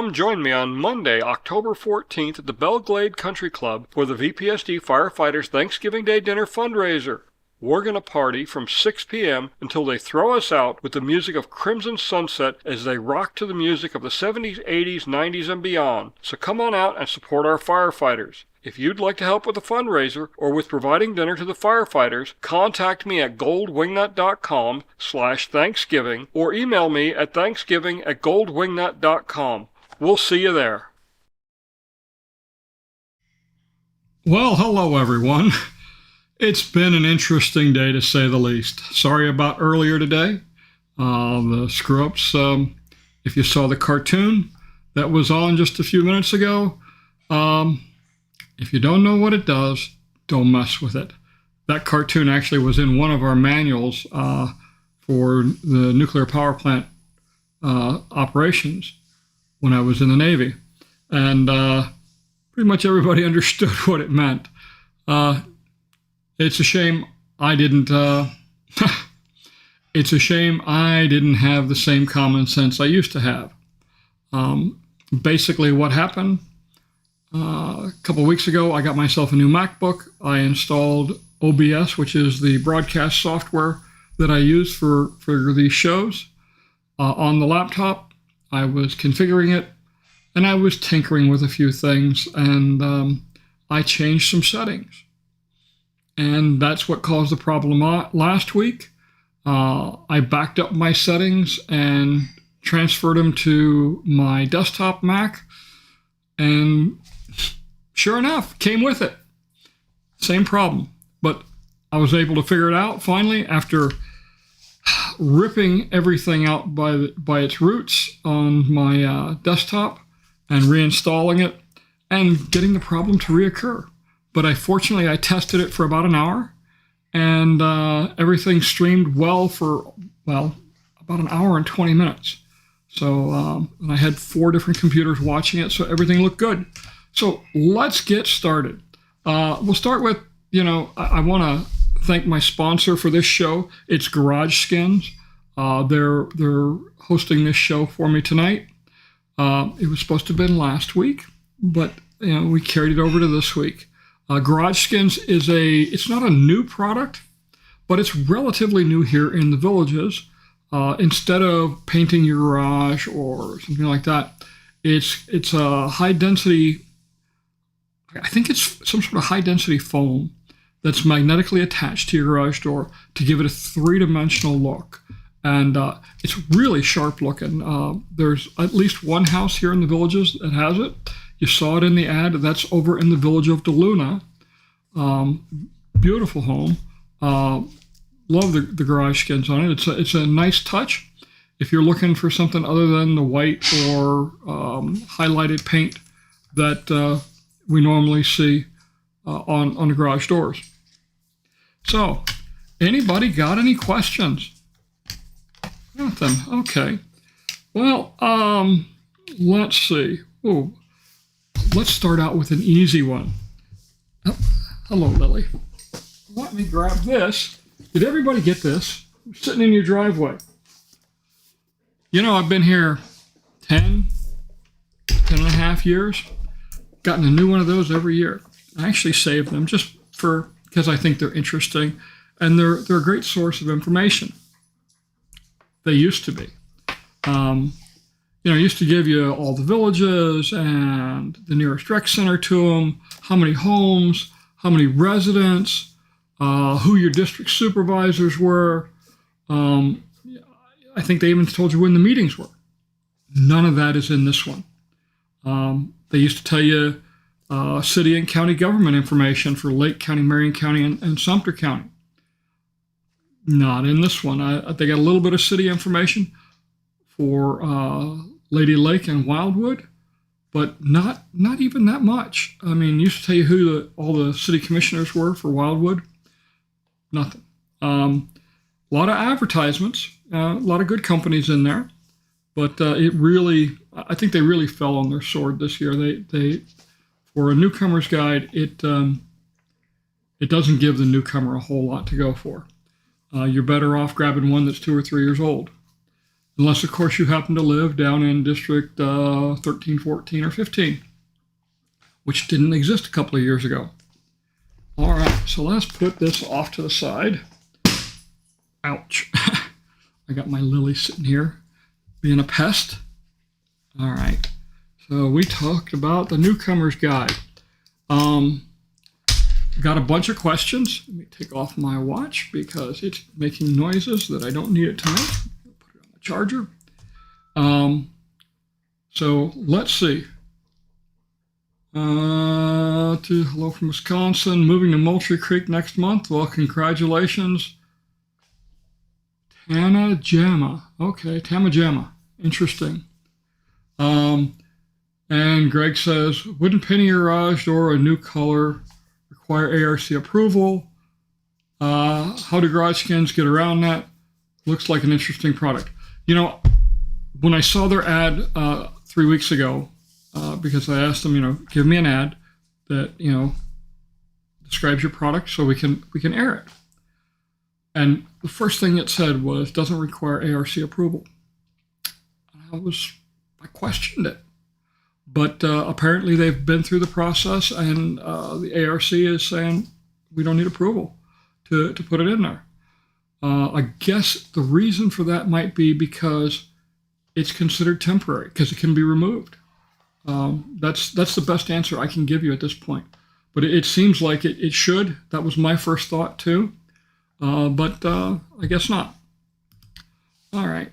come join me on Monday, October 14th at the Belglade Country Club for the VPSD Firefighters Thanksgiving Day Dinner Fundraiser. We're going to party from 6 p.m. until they throw us out with the music of Crimson Sunset as they rock to the music of the 70s, 80s, 90s, and beyond. So come on out and support our firefighters. If you'd like to help with the fundraiser or with providing dinner to the firefighters, contact me at goldwingnut.com/Thanksgiving or email me at thanksgiving@goldwingnut.com. We'll see you there. Well, hello everyone. It's been an interesting day to say the least. Sorry about earlier today. The screw-ups, if you saw the cartoon that was on just a few minutes ago, if you don't know what it does, don't mess with it. That cartoon actually was in one of our manuals for the nuclear power plant operations when I was in the Navy. And pretty much everybody understood what it meant. It's a shame I didn't. It's a shame I didn't have the same common sense I used to have. Basically, what happened a couple of weeks ago, I got myself a new MacBook. I installed OBS, which is the broadcast software that I use for these shows, on the laptop. I was configuring it, and I was tinkering with a few things, and I changed some settings. And that's what caused the problem last week. I backed up my settings and transferred them to my desktop Mac. And sure enough, came with it. Same problem. But I was able to figure it out finally after ripping everything out by its roots on my desktop and reinstalling it and getting the problem to reoccur. But fortunately, I tested it for about an hour, and everything streamed well for, about an hour and 20 minutes. So and I had 4 different computers watching it, so everything looked good. So let's get started. We'll start with, I want to thank my sponsor for this show. It's Garage Skins. They're hosting this show for me tonight. It was supposed to have been last week, but we carried it over to this week. Garage Skins it's not a new product, but it's relatively new here in the Villages. Instead of painting your garage or something like that, it's a high density, I think it's some sort of high density foam that's magnetically attached to your garage door to give it a 3-dimensional look. And it's really sharp looking. There's at least one house here in the Villages that has it. You saw it in the ad. That's over in the village of DeLuna. Beautiful home. Love the garage skins on it. It's a nice touch. If you're looking for something other than the white or highlighted paint that we normally see on the garage doors. So, anybody got any questions? Nothing. Okay. Well, let's see. Oh. Let's start out with an easy one. Oh, hello, Lily. Let me grab this. Did everybody get this? Sitting in your driveway. I've been here 10 and a half years. Gotten a new one of those every year. I actually save them just because I think they're interesting, and they're a great source of information. They used to be. It used to give you all the villages and the nearest rec center to them, how many homes, how many residents, who your district supervisors were. I think they even told you when the meetings were. None of that is in this one. They used to tell you city and county government information for Lake County, Marion County, and Sumter County. Not in this one. They got a little bit of city information for Lady Lake and Wildwood, but not even that much. I mean, used to tell you who all the city commissioners were for Wildwood. Nothing. A lot of advertisements, a lot of good companies in there, but I think they really fell on their sword this year. They for a newcomer's guide, it doesn't give the newcomer a whole lot to go for. You're better off grabbing one that's 2 or 3 years old. unless, of course, you happen to live down in District 13, 14, or 15, which didn't exist a couple of years ago. All right, so let's put this off to the side. Ouch. I got my Lily sitting here being a pest. All right, so we talked about the Newcomer's Guide. Got a bunch of questions. Let me take off my watch because it's making noises that I don't need it to make. Put it on the charger. So let's see. Hello from Wisconsin. Moving to Moultrie Creek next month. Well, congratulations. Tamajama. Okay, Tamajama. Interesting. And Greg says, wooden penny garage door, a new color, require ARC approval. How do garage skins get around that? Looks like an interesting product. You know, when I saw their ad 3 weeks ago, because I asked them, you know, give me an ad that, you know, describes your product so we can air it. And the first thing it said was, doesn't require ARC approval. I questioned it. But apparently they've been through the process, and the ARC is saying we don't need approval to put it in there. I guess the reason for that might be because it's considered temporary, because it can be removed. That's the best answer I can give you at this point. But it seems like it should. That was my first thought too. But I guess not. All right.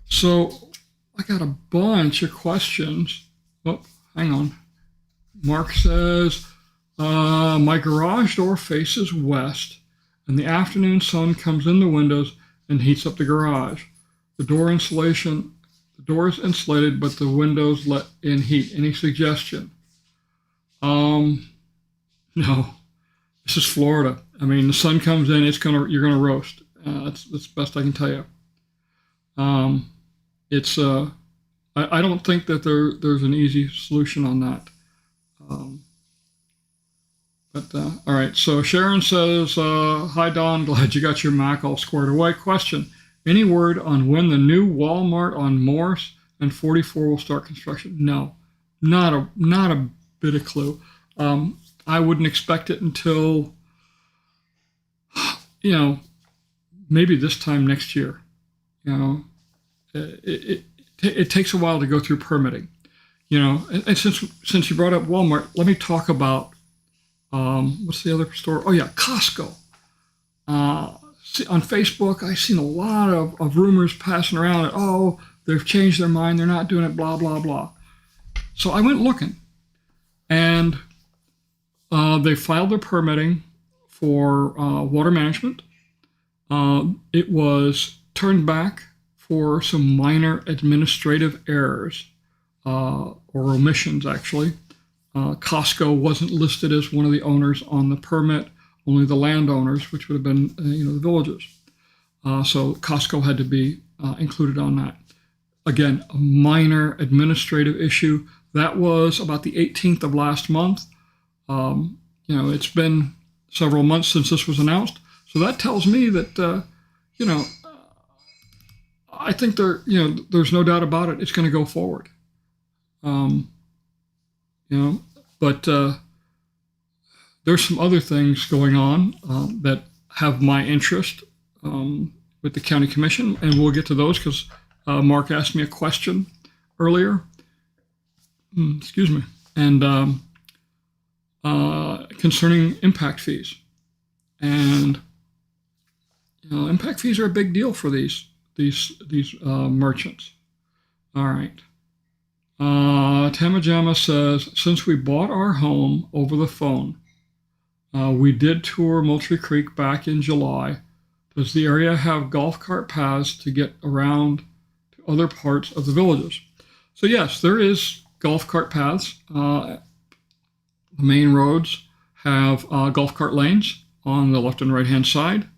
So I got a bunch of questions. Oh, hang on. Mark says, my garage door faces west, and the afternoon sun comes in the windows and heats up the garage. The door is insulated, but the windows let in heat. Any suggestion? No. This is Florida. I mean, the sun comes in, you're gonna roast. That's the best I can tell you. I don't think that there's an easy solution on that. All right, so Sharon says, hi Don, glad you got your Mac all squared away. Question, any word on when the new Walmart on Morse and 44 will start construction? No, not a bit of clue. I wouldn't expect it until, you know, maybe this time next year. You know, it takes a while to go through permitting, you know. And since you brought up Walmart, let me talk about what's the other store? Oh yeah, Costco. On Facebook, I've seen a lot of rumors passing around that, oh, they've changed their mind, they're not doing it, blah blah blah. So I went looking, and they filed their permitting for water management. It was turned back for some minor administrative errors or omissions, actually. Costco wasn't listed as one of the owners on the permit, only the landowners, which would have been the villages. So Costco had to be included on that. Again, a minor administrative issue. That was about the 18th of last month. It's been several months since this was announced. So that tells me that, I think there's no doubt about it. It's going to go forward. But there's some other things going on that have my interest with the county commission, and we'll get to those because Mark asked me a question earlier. Excuse me. And concerning impact fees, and impact fees are a big deal for these merchants. All right. Tamajama says, since we bought our home over the phone, we did tour Moultrie Creek back in July. Does the area have golf cart paths to get around to other parts of the villages? So yes, there is golf cart paths. The main roads have golf cart lanes on the left and right hand side.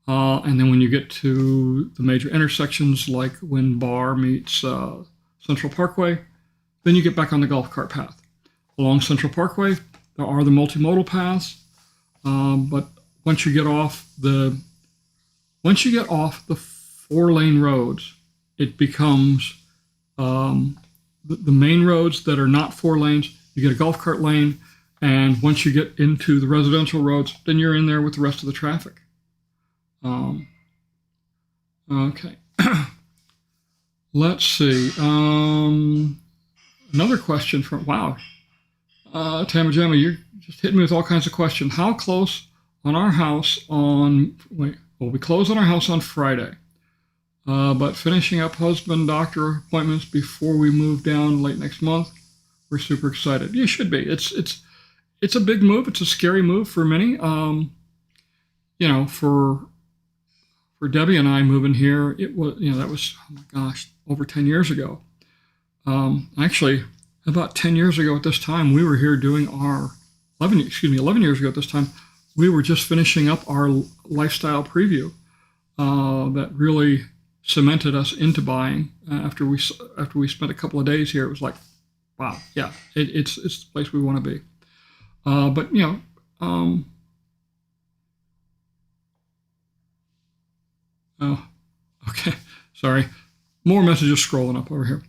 And then when you get to the major intersections, like when Bar meets Central Parkway, then you get back on the golf cart path. Along Central Parkway, there are the multimodal paths, but once you get off the 4-lane roads, it becomes the main roads that are not 4 lanes. You get a golf cart lane, and once you get into the residential roads, then you're in there with the rest of the traffic. Okay. Let's see. Another question from, wow. Tamajama, you're just hitting me with all kinds of questions. How close on our house we close on our house on Friday, but finishing up husband doctor appointments before we move down late next month. We're super excited. You should be. It's a big move. It's a scary move for many. For Debbie and I moving here, it was, that was, oh my gosh, over 10 years ago. Actually, about 10 years ago at this time, we were here doing 11 years ago at this time, we were just finishing up our lifestyle preview that really cemented us into buying. After we spent a couple of days here, it was like, wow, yeah, it's the place we want to be. Oh, okay, sorry. More messages scrolling up over here.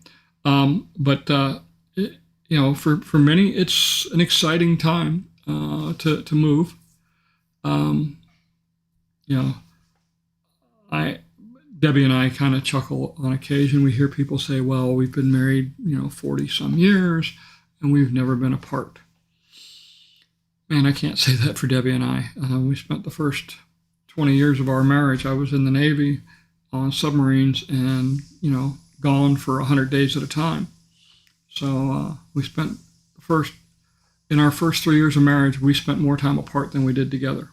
For many, it's an exciting time to move. Debbie and I kind of chuckle on occasion. We hear people say, well, we've been married, 40 some years and we've never been apart. Man, I can't say that for Debbie and I. We spent the first 20 years of our marriage. I was in the Navy on submarines and, gone for 100 days at a time. So we spent in our first 3 years of marriage, we spent more time apart than we did together.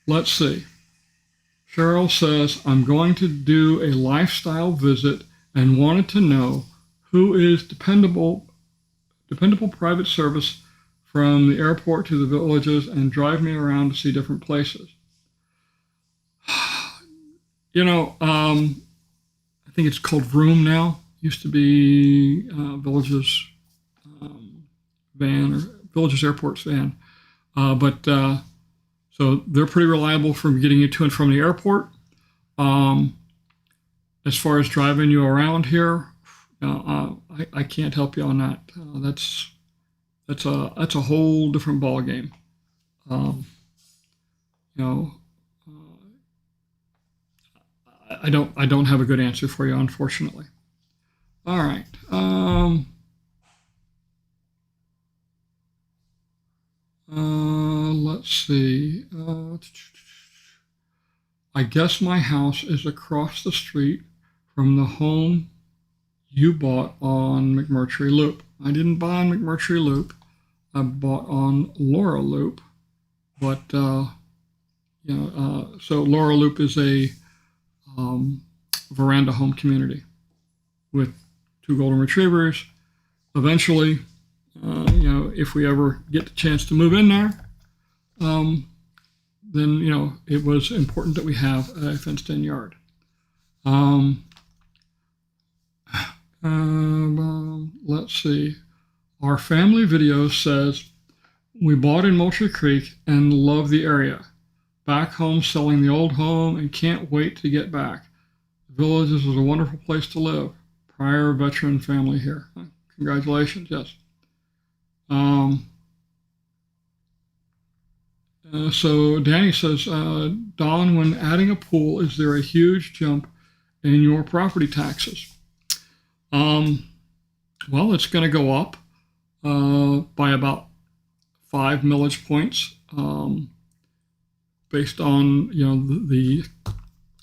Let's see. Cheryl says, I'm going to do a lifestyle visit and wanted to know who is dependable private service from the airport to the villages and drive me around to see different places. I think it's called Vroom now. Used to be Villages van or Villages Airport's van. So they're pretty reliable for getting you to and from the airport. As far as driving you around here, I can't help you on that. That's a whole different ball game. I don't have a good answer for you, unfortunately. All right. Let's see. I guess my house is across the street from the home you bought on McMurtry Loop. I didn't buy on McMurtry Loop. I bought on Laura Loop. But, so Laura Loop is a veranda home community with 2 golden retrievers. Eventually, if we ever get the chance to move in there, then, it was important that we have a fenced-in yard. Let's see. Our family video says, we bought in Moultrie Creek and love the area. Back home selling the old home and can't wait to get back. The Villages is a wonderful place to live. Prior veteran family here. Congratulations, yes. So Danny says, Don, when adding a pool, is there a huge jump in your property taxes? Well, it's going to go up by about 5 millage points based on the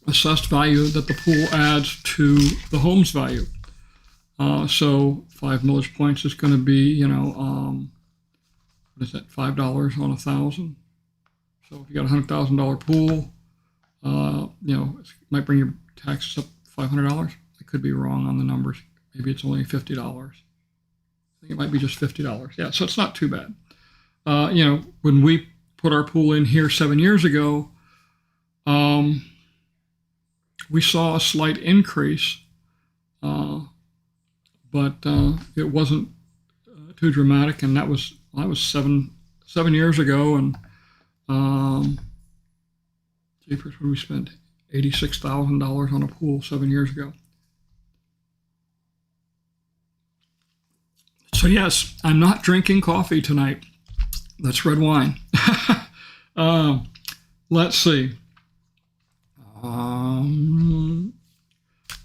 assessed value that the pool adds to the home's value. So 5 millage points is going to be, what is that, $5 on 1,000. So if you got a $100,000 pool, it might bring your taxes up $500. I could be wrong on the numbers. Maybe it's only $50. I think it might be just $50. Yeah, so it's not too bad. When we put our pool in here 7 years ago, we saw a slight increase, but it wasn't too dramatic, and that was 7 years ago, and what did we spend? $86,000 on a pool 7 years ago. So yes, I'm not drinking coffee tonight. That's red wine. Let's see.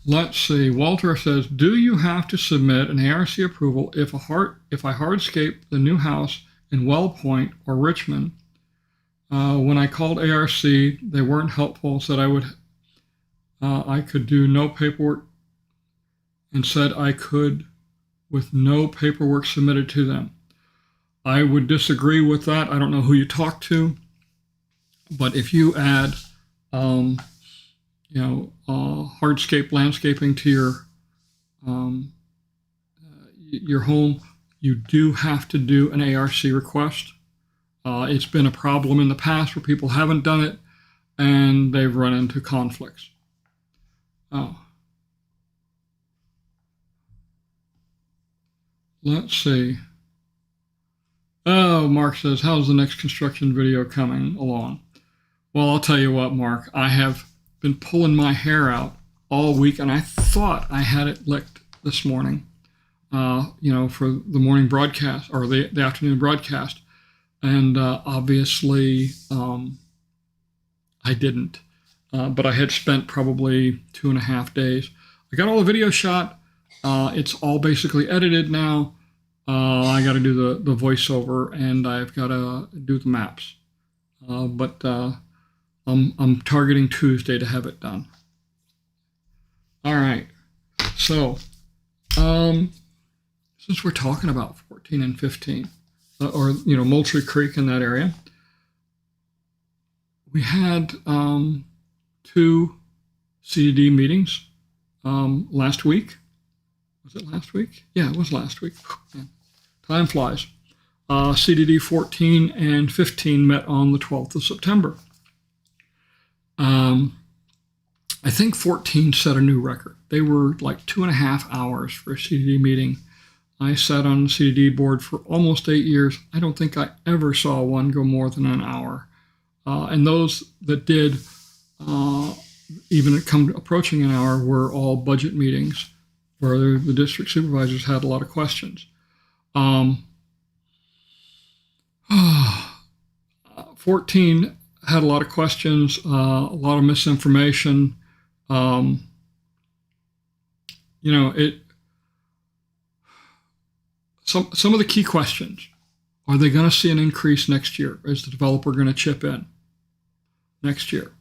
Let's see. Walter says, do you have to submit an ARC approval if I hardscape the new house in Wellpoint or Richmond? When I called ARC, they weren't helpful. Said I could do no paperwork, and said I could with no paperwork submitted to them. I would disagree with that. I don't know who you talk to, but if you add, hardscape landscaping to your home, you do have to do an ARC request. It's been a problem in the past where people haven't done it and they've run into conflicts. Let's see. Oh, Mark says, how's the next construction video coming along? Well, I'll tell you what, Mark, I have been pulling my hair out all week, and I thought I had it licked this morning, for the morning broadcast or the afternoon broadcast. And obviously, I didn't. But I had spent probably 2.5 days. I got all the video shot. It's all basically edited now. I got to do the voiceover, and I've got to do the maps. But I'm targeting Tuesday to have it done. All right. So, since we're talking about 14 and 15, Moultrie Creek in that area, we had 2 CDD meetings last week. Was it last week? Yeah, it was last week. Man, time flies. CDD 14 and 15 met on the 12th of September. I think 14 set a new record. They were like 2.5 hours for a CDD meeting. I sat on the CDD board for almost 8 years. I don't think I ever saw one go more than an hour. And those that did, even approaching an hour, were all budget meetings where the district supervisors had a lot of questions. 14 had a lot of questions, a lot of misinformation. Some of the key questions: are they going to see an increase next year? Is the developer going to chip in next year?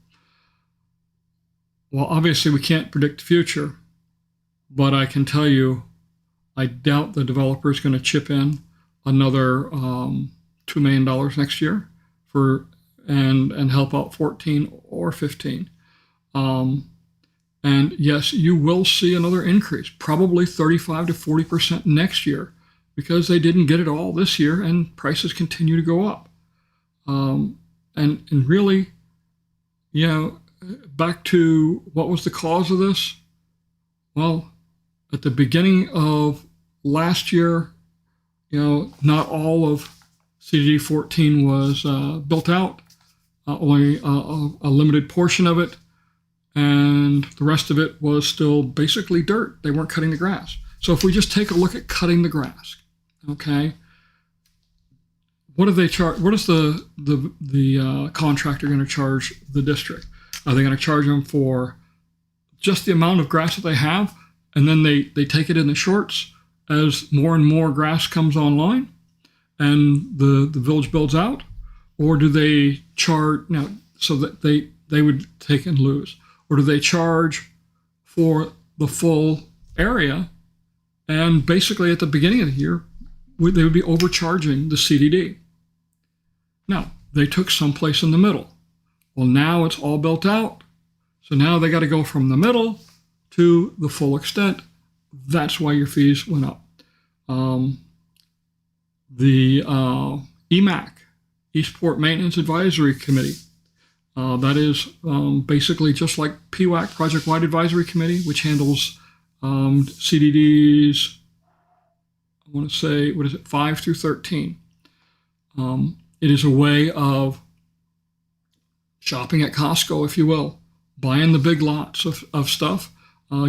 Well, obviously we can't predict the future, but I can tell you, I doubt the developer is going to chip in another $2 million next year and help out 14 or 15. And yes, you will see another increase, probably 35 to 40% next year, because they didn't get it all this year and prices continue to go up. And really, back to what was the cause of this? Well, at the beginning of last year, not all of CDD 14 was built out, only a limited portion of it, and the rest of it was still basically dirt. They weren't cutting the grass. So if we just take a look at cutting the grass, okay, what do they charge? What is the contractor going to charge the district? Are they going to charge them for just the amount of grass that they have, and then they take it in the shorts as more and more grass comes online and the village builds out? Or do they charge so that they would take and lose? Or do they charge for the full area? And basically at the beginning of the year, they would be overcharging the CDD. Now, they took someplace in the middle. Well, now it's all built out. So now they got to go from the middle to the full extent. That's why your fees went up. The EMAC, Eastport Maintenance Advisory Committee, that is basically just like PWAC, Project Wide Advisory Committee, which handles CDDs, I want to say, 5 through 13. It is a way of shopping at Costco, if you will, buying the big lots of stuff,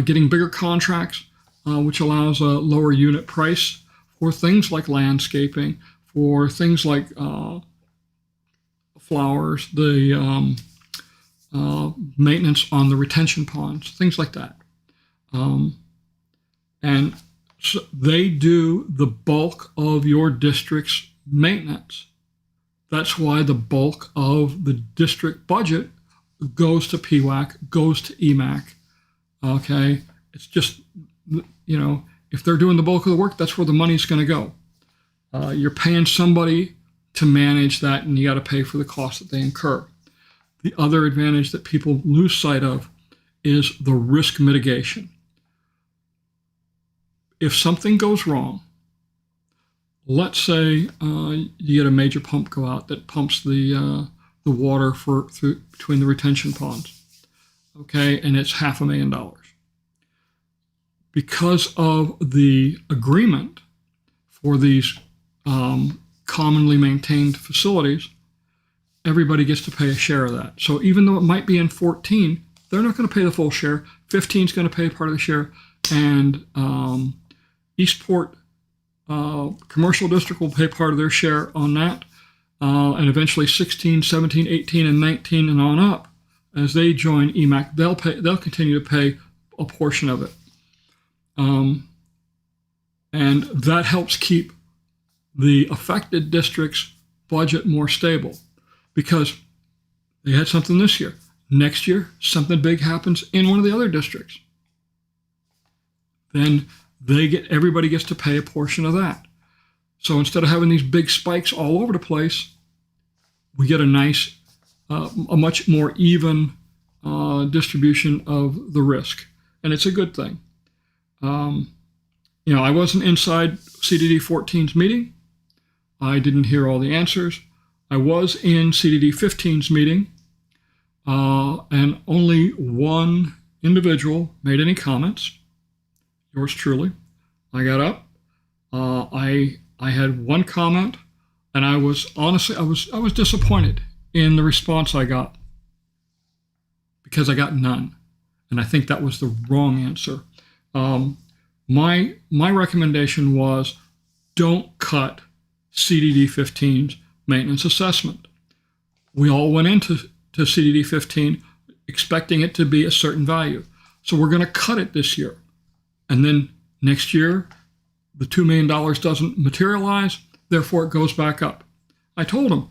getting bigger contracts, which allows a lower unit price for things like landscaping, for things like flowers, the maintenance on the retention ponds, things like that. And so they do the bulk of your district's maintenance. That's why the bulk of the district budget goes to PWAC, goes to EMAC. Okay, it's just, if they're doing the bulk of the work, that's where the money's going to go. You're paying somebody to manage that, and you got to pay for the cost that they incur. The other advantage that people lose sight of is the risk mitigation. If something goes wrong, let's say you get a major pump go out that pumps the water through between the retention ponds, okay, and it's $500,000. Because of the agreement for these commonly maintained facilities, everybody gets to pay a share of that. So even though it might be in 14, they're not going to pay the full share. 15 is going to pay part of the share, and Eastport Commercial District will pay part of their share on that, and eventually 16, 17, 18, and 19 and on up, as they join EMAC, they'll continue to pay a portion of it. And that helps keep the affected district's budget more stable, because they had something this year. Next year, something big happens in one of the other districts. Then everybody gets to pay a portion of that. So instead of having these big spikes all over the place, we get a nice, a much more even distribution of the risk, and it's a good thing. I wasn't inside CDD 14's meeting. I didn't hear all the answers. I was in CDD 15's meeting, and only one individual made any comments. Yours truly. I got up. I had one comment, and I was disappointed in the response I got, because I got none, and I think that was the wrong answer. My recommendation was, don't cut CDD 15's maintenance assessment. We all went into CDD 15 expecting it to be a certain value, so we're going to cut it this year. And then next year, the $2 million doesn't materialize, therefore it goes back up. I told them,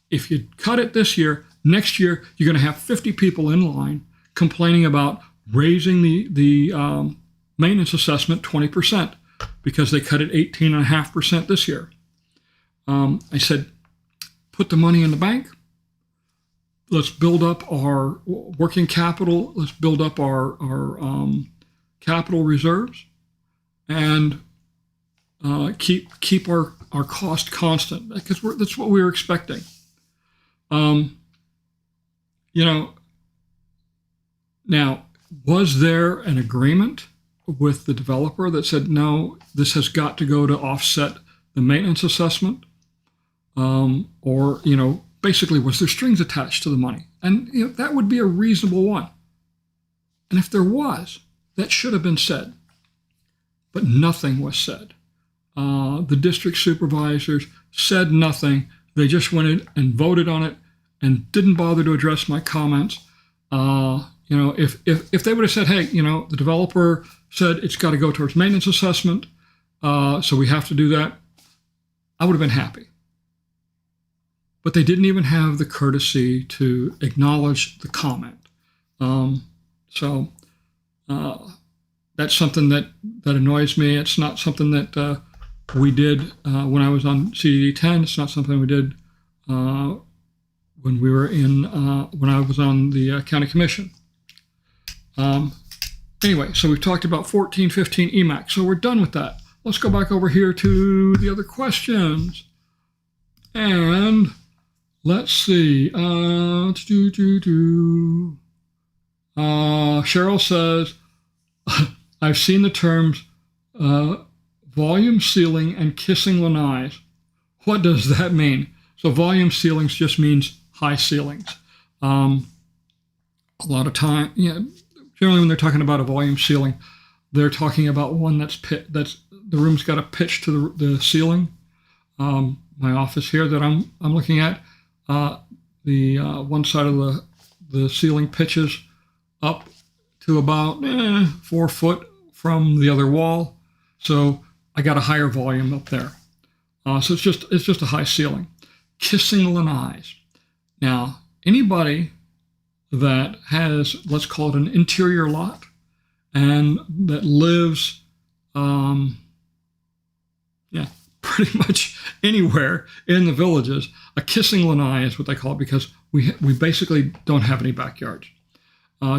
if you cut it this year, next year you're going to have 50 people in line complaining about raising the maintenance assessment 20% because they cut it 18.5% this year. I said, put the money in the bank. Let's build up our working capital. Let's build up our capital reserves, and keep our cost constant, because that's what we were expecting. Now, was there an agreement with the developer that said, no, this has got to go to offset the maintenance assessment? Or basically, was there strings attached to the money? And that would be a reasonable one. And if there was, that should have been said. But nothing was said. The district supervisors said nothing. They just went in and voted on it and didn't bother to address my comments. If they would have said, hey, the developer said it's got to go towards maintenance assessment, so we have to do that, I would have been happy. But they didn't even have the courtesy to acknowledge the comment. So that's something that annoys me. It's not something that we did when I was on CDD 10. It's not something we did when we were when I was on the county commission. Anyway, so we've talked about 14, 15 EMAC. So we're done with that. Let's go back over here to the other questions. And let's see. Cheryl says, I've seen the terms volume ceiling and kissing lanais. What does that mean? So volume ceilings just means high ceilings. a lot of time, generally when they're talking about a volume ceiling, they're talking about one that's the room's got a pitch to the ceiling. My office here that I'm looking at, the one side of the ceiling pitches up to about 4 foot from the other wall, so I got a higher volume up there. So it's just a high ceiling. Kissing lanais. Now, anybody that has, let's call it an interior lot, and that lives, pretty much anywhere in the villages, a kissing lanai is what they call it, because we basically don't have any backyards.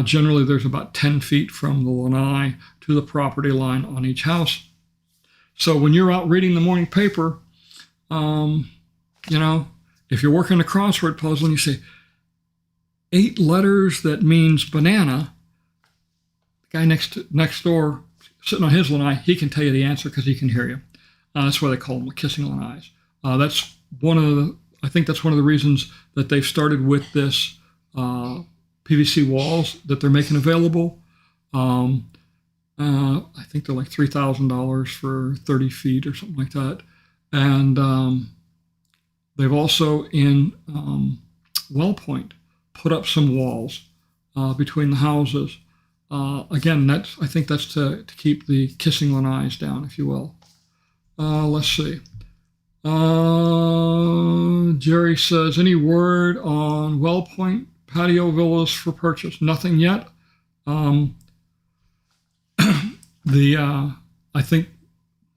Generally, there's about 10 feet from the lanai to the property line on each house. So when you're out reading the morning paper, if you're working a crossword puzzle and you say 8 letters that means banana, the guy next door sitting on his lanai, he can tell you the answer because he can hear you. That's why they call them kissing lanais. I think that's one of the reasons that they've started with this PVC walls that they're making available. I think they're like $3,000 for 30 feet or something like that. And they've also in Wellpoint put up some walls between the houses. Again, I think that's to keep the kissing lanais down, if you will. Let's see. Jerry says, any word on Wellpoint patio villas for purchase? Nothing yet. I think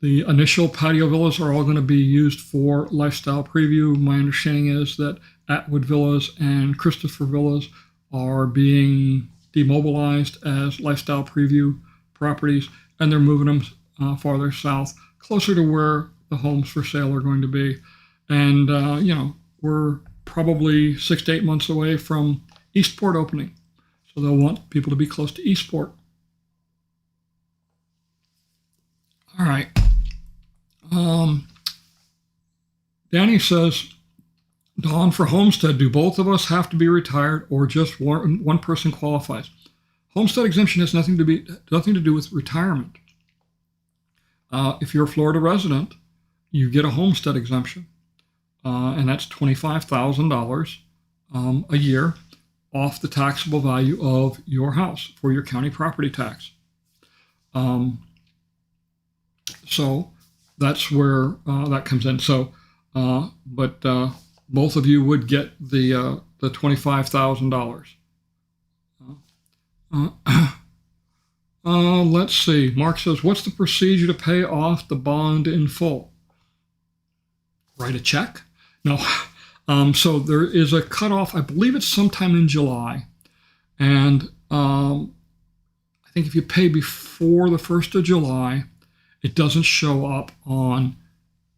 the initial patio villas are all going to be used for lifestyle preview. My understanding is that Atwood Villas and Christopher Villas are being demobilized as lifestyle preview properties, and they're moving them farther south, closer to where the homes for sale are going to be. And, we're probably 6 to 8 months away from Eastport opening. So they'll want people to be close to Eastport. All right. Danny says, Dawn, for homestead, do both of us have to be retired or just one person qualifies? Homestead exemption has nothing to do with retirement. If you're a Florida resident, you get a homestead exemption, and that's $25,000 a year off the taxable value of your house for your county property tax. So that's where that comes in. So, but both of you would get the $25,000. Let's see. Mark says, what's the procedure to pay off the bond in full? Write a check? No. So there is a cutoff. I believe it's sometime in July. And I think if you pay before the 1st of July, it doesn't show up on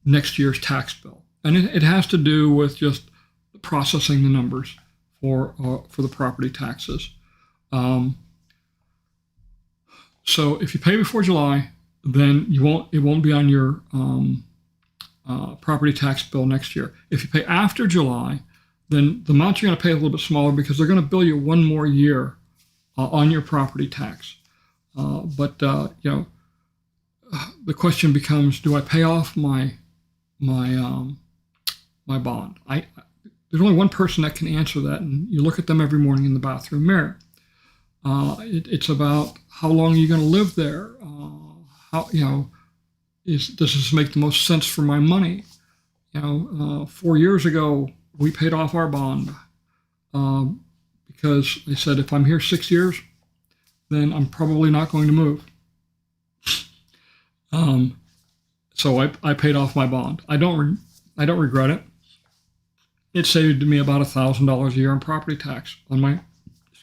next year's tax bill. And it has to do with just processing the numbers for the property taxes. So if you pay before July, then it won't be on your property tax bill next year. If you pay after July, then the amount you're going to pay is a little bit smaller because they're going to bill you one more year on your property tax. But the question becomes: do I pay off my bond? There's only one person that can answer that, and you look at them every morning in the bathroom mirror. It's about how long are you going to live there? Does this make the most sense for my money? 4 years ago we paid off our bond because they said if I'm here 6 years, then I'm probably not going to move. So I paid off my bond. I don't regret it. It saved me about $1,000 a year in property tax on my.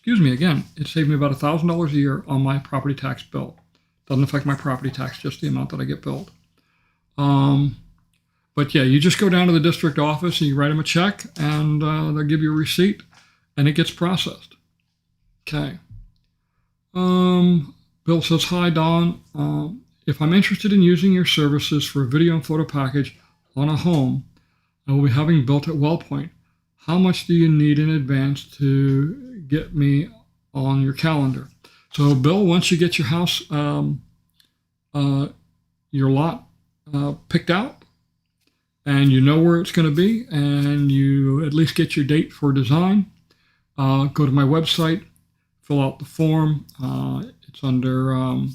It saved me about $1,000 a year on my property tax bill. Doesn't affect my property tax, just the amount that I get billed. But yeah, you just go down to the district office and you write them a check, and they'll give you a receipt, and it gets processed. Okay. Bill says, hi, Don. If I'm interested in using your services for a video and photo package on a home I will be having built at Wellpoint, how much do you need in advance to get me on your calendar. So, Bill, once you get your house, your lot picked out, and you know where it's going to be, and you at least get your date for design, go to my website, fill out the form. It's under, I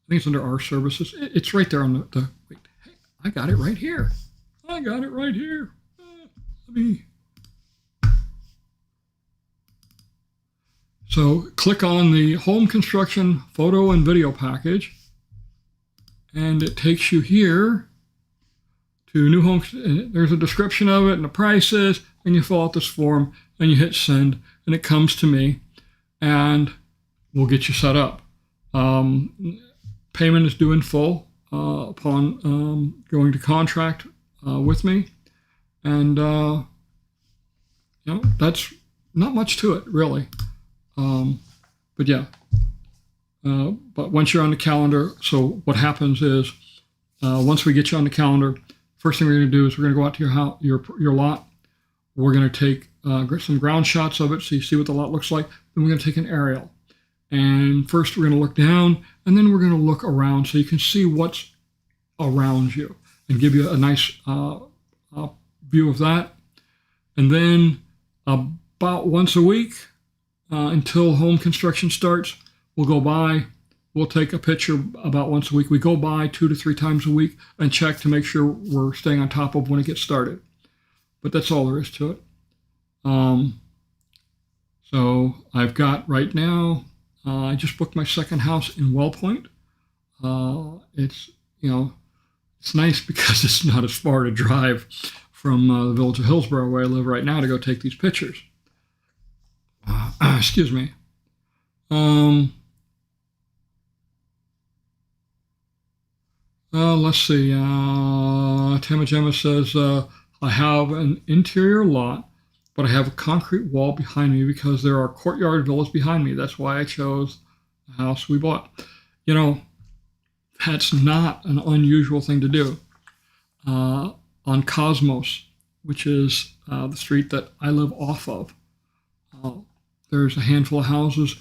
think it's under our services. It's right there on the wait, hey, I got it right here. Let me. So click on the home construction photo and video package, and it takes you here to new home. There's a description of it and the prices, and you fill out this form and you hit send, and it comes to me, and we'll get you set up. Payment is due in full upon going to contract with me, and that's not much to it really. But yeah, but once you're on the calendar, so what happens is once we get you on the calendar, first thing we're going to do is we're going to go out to your house, your lot. We're going to take some ground shots of it so you see what the lot looks like. Then we're going to take an aerial. And first we're going to look down, and then we're going to look around so you can see what's around you and give you a nice view of that. And then about once a week until home construction starts, we'll go by. We'll take a picture about once a week. We go by 2 to 3 times a week and check to make sure we're staying on top of when it gets started. But that's all there is to it. So I've got right now, I just booked my second house in Wellpoint. It's nice because it's not as far to drive from the village of Hillsborough, where I live right now, to go take these pictures. Excuse me. Let's see. Tamajema says, I have an interior lot, but I have a concrete wall behind me because there are courtyard villas behind me. That's why I chose the house we bought. That's not an unusual thing to do. On Cosmos, which is the street that I live off of, there's a handful of houses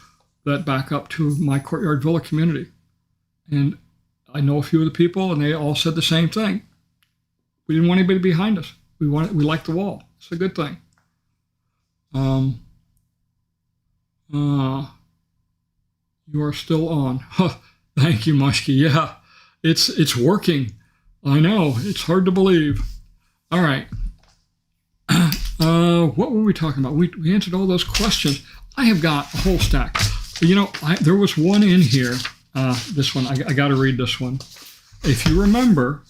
that back up to my courtyard villa community. And I know a few of the people, and they all said the same thing. We didn't want anybody behind us. We like the wall. It's a good thing. You are still on. Huh, thank you, Mushki. Yeah, it's working. I know. It's hard to believe. All right. What were we talking about? We answered all those questions. I have got a whole stack. There was one in here. This one, I got to read this one. If you remember,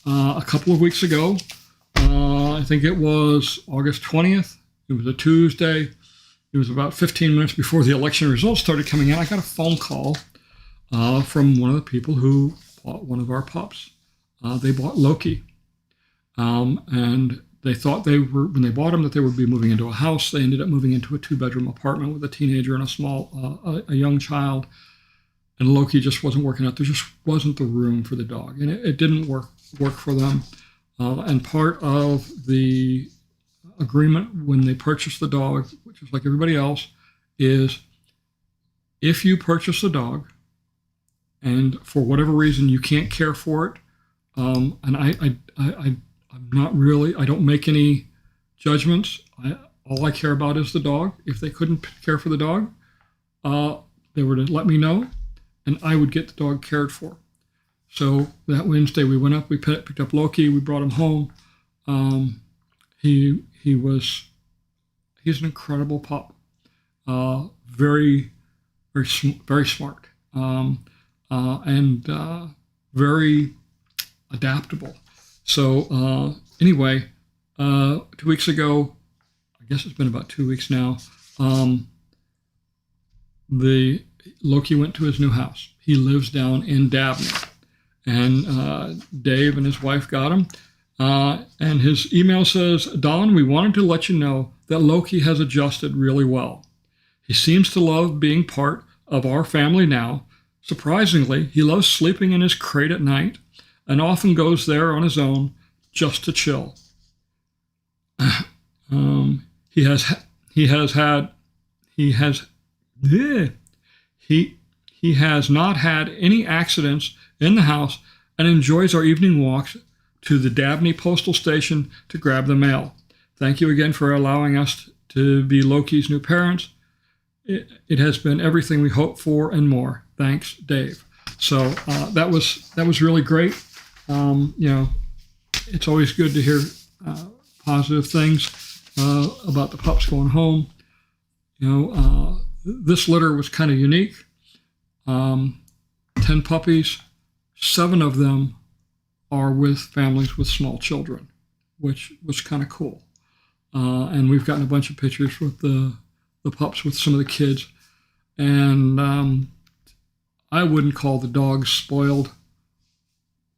a couple of weeks ago, I think it was August 20th. It was a Tuesday. It was about 15 minutes before the election results started coming in. I got a phone call from one of the people who bought one of our pups. They bought Loki. And they thought when they bought him, that they would be moving into a house. They ended up moving into a 2-bedroom apartment with a teenager and a young child. And Loki just wasn't working out. There just wasn't the room for the dog, and it didn't work for them. And part of the agreement when they purchased the dog, which is like everybody else, is if you purchase the dog and for whatever reason you can't care for it, and I'm not really, I don't make any judgments. All I care about is the dog. If they couldn't care for the dog, they were to let me know, and I would get the dog cared for. So that Wednesday we went up, we picked up Loki, we brought him home. He's an incredible pup. Very, very, very smart, and very adaptable. So anyway, 2 weeks ago, I guess it's been about 2 weeks now, the Loki went to his new house. He lives down in Dabney, and Dave and his wife got him. And his email says, Don, we wanted to let you know that Loki has adjusted really well. He seems to love being part of our family now. Surprisingly, he loves sleeping in his crate at night and often goes there on his own just to chill. He has Yeah. He has not had any accidents in the house and enjoys our evening walks to the Dabney Postal Station to grab the mail. Thank you again for allowing us to be Loki's new parents. It has been everything we hoped for and more. Thanks, Dave. So that was really great. It's always good to hear positive things about the pups going home. This litter was kind of unique. 10 puppies, 7 of them are with families with small children, which was kind of cool. And we've gotten a bunch of pictures with the pups with some of the kids. And I wouldn't call the dogs spoiled,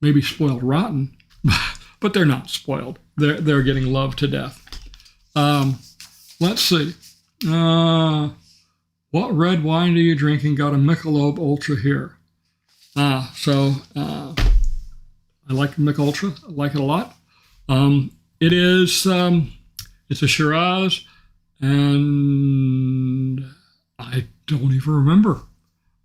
maybe spoiled rotten, but they're not spoiled. They're getting loved to death. Let's see. What red wine are you drinking? Got a Michelob Ultra here. I like Michelob Ultra. I like it a lot. It is, it's a Shiraz, and I don't even remember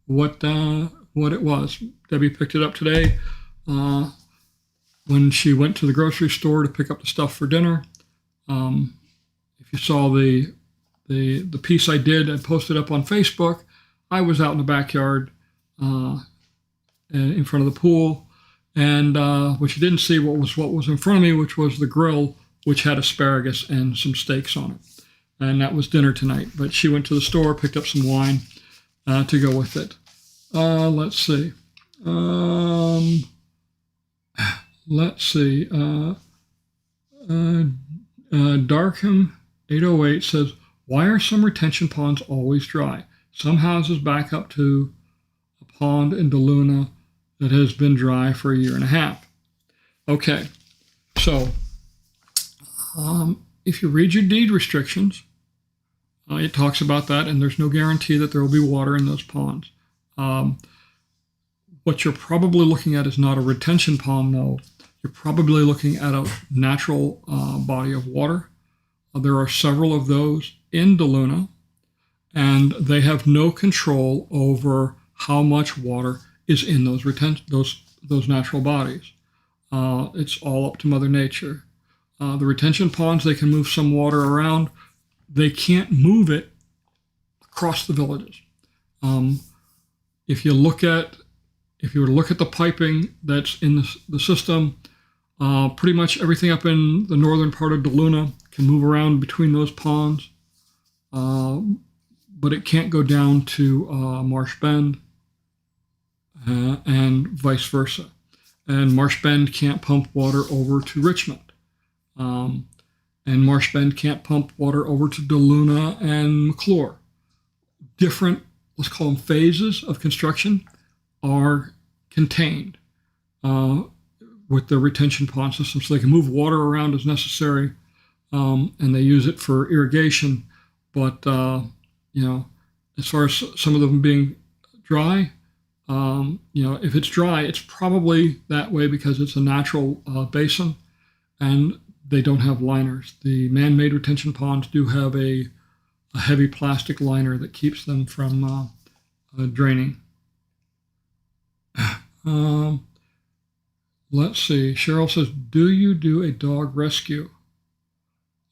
what it was. Debbie picked it up today when she went to the grocery store to pick up the stuff for dinner. If you saw the piece I did, I posted up on Facebook. I was out in the backyard in front of the pool, and what you didn't see what was in front of me, which was the grill, which had asparagus and some steaks on it, and that was dinner tonight. But she went to the store, picked up some wine to go with it. Let's see. Darkham 808 says, why are some retention ponds always dry? Some houses back up to a pond in DeLuna that has been dry for a year and a half. Okay, so if you read your deed restrictions, it talks about that, and there's no guarantee that there will be water in those ponds. What you're probably looking at is not a retention pond, though. You're probably looking at a natural body of water. There are several of those in DeLuna, and they have no control over how much water is in those natural bodies. It's all up to Mother Nature. The retention ponds, they can move some water around. They can't move it across the villages. If you were to look at the piping that's in the system, pretty much everything up in the northern part of DeLuna can move around between those ponds, but it can't go down to Marsh Bend and vice versa. And Marsh Bend can't pump water over to Richmond. And Marsh Bend can't pump water over to DeLuna and McClure. Different, let's call them phases of construction, are contained with the retention pond system, so they can move water around as necessary, and they use it for irrigation. But as far as some of them being dry, if it's dry, it's probably that way because it's a natural basin, and they don't have liners. The man-made retention ponds do have a heavy plastic liner that keeps them from draining. Let's see. Cheryl says, do you do a dog rescue?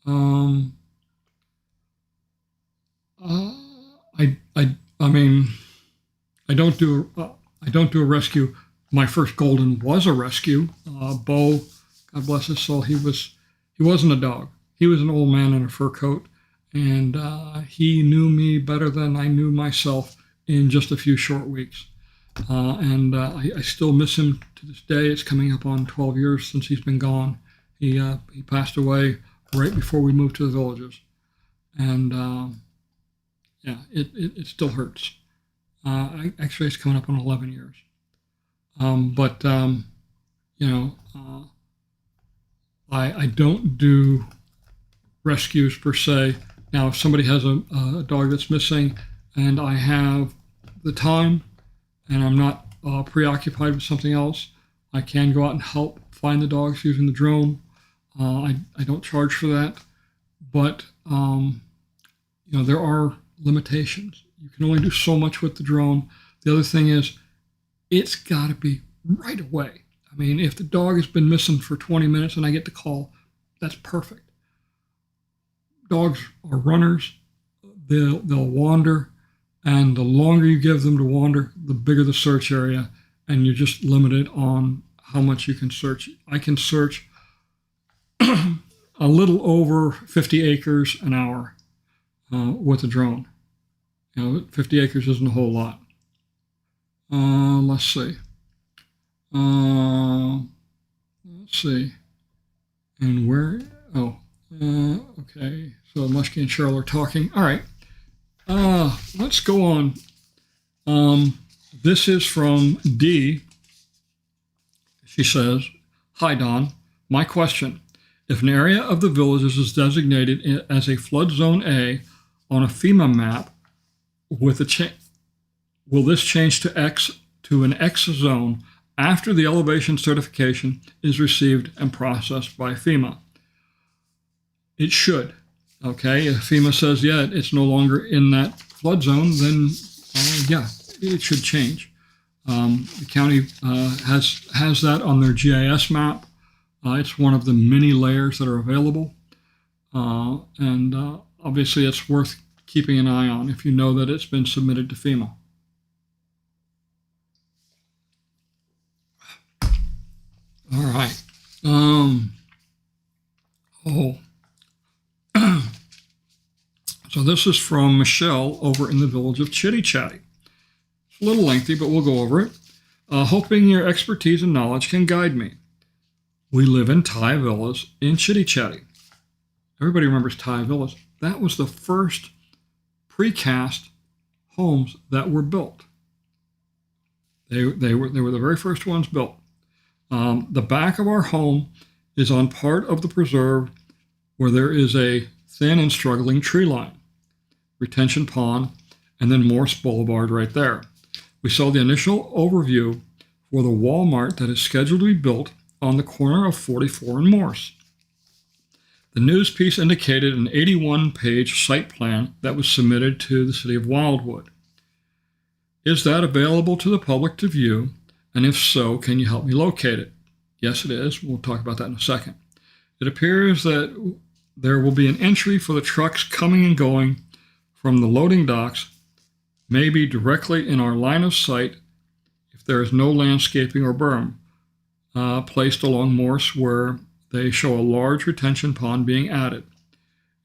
I don't do a rescue. My first golden was a rescue. Bo, God bless his soul, he wasn't a dog. He was an old man in a fur coat, and he knew me better than I knew myself in just a few short weeks. I still miss him to this day. It's coming up on 12 years since he's been gone. He passed away right before we moved to the villages, and it still hurts. Actually, it's coming up on 11 years. I don't do rescues per se. Now, if somebody has a dog that's missing, and I have the time, and I'm not preoccupied with something else, I can go out and help find the dogs using the drone. I don't charge for that, but there are limitations. you can only do so much with the drone. The other thing is, it's got to be right away. I mean, if the dog has been missing for 20 minutes and I get the call, that's perfect. Dogs are runners. They'll wander, and the longer you give them to wander, the bigger the search area, and you're just limited on how much you can search. I can search a little over 50 acres an hour with a drone. 50 acres isn't a whole lot. Let's see. And where? Okay. So Muskie and Cheryl are talking. All right. Let's go on. This is from Dee. She says, "Hi, Don. My question. If an area of the villages is designated as a flood zone A on a FEMA map, will this change to an X zone after the elevation certification is received and processed by FEMA?" It should. Okay, if FEMA says, yeah, it's no longer in that flood zone, then yeah, it should change. The county has that on their GIS map. It's one of the many layers that are available. And obviously it's worth keeping an eye on if you know that it's been submitted to FEMA. All right. So this is from Michelle over in the village of Chitty Chatty. It's a little lengthy, but we'll go over it. Hoping your expertise and knowledge can guide me. We live in Thai villas in Chitty Chatty. Everybody remembers Thai villas. That was the first precast homes that were built. They were the very first ones built. The back of our home is on part of the preserve where there is a thin and struggling tree line, retention pond, and then Morse Boulevard right there. We saw the initial overview for the Walmart that is scheduled to be built on the corner of 44 and Morse. The news piece indicated an 81-page site plan that was submitted to the city of Wildwood. Is that available to the public to view? And if so, can you help me locate it? Yes, it is. We'll talk about that in a second. It appears that there will be an entry for the trucks coming and going from the loading docks, maybe directly in our line of sight if there is no landscaping or berm placed along Morse where they show a large retention pond being added.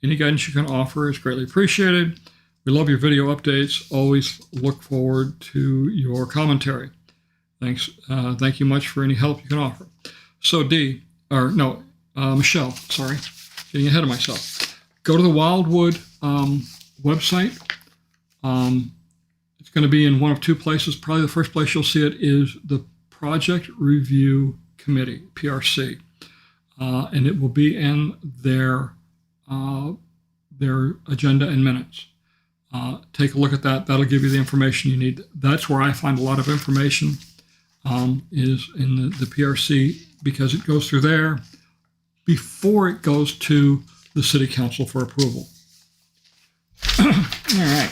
Any guidance you can offer is greatly appreciated. We love your video updates. Always look forward to your commentary. Thanks. Thank you much for any help you can offer. So Michelle, sorry, getting ahead of myself. Go to the Wildwood website. It's going to be in one of two places. Probably the first place you'll see it is the Project Review Committee, PRC. And it will be in their agenda and minutes. Take a look at that. That'll give you the information you need. That's where I find a lot of information is in the PRC because it goes through there before it goes to the City Council for approval. All right.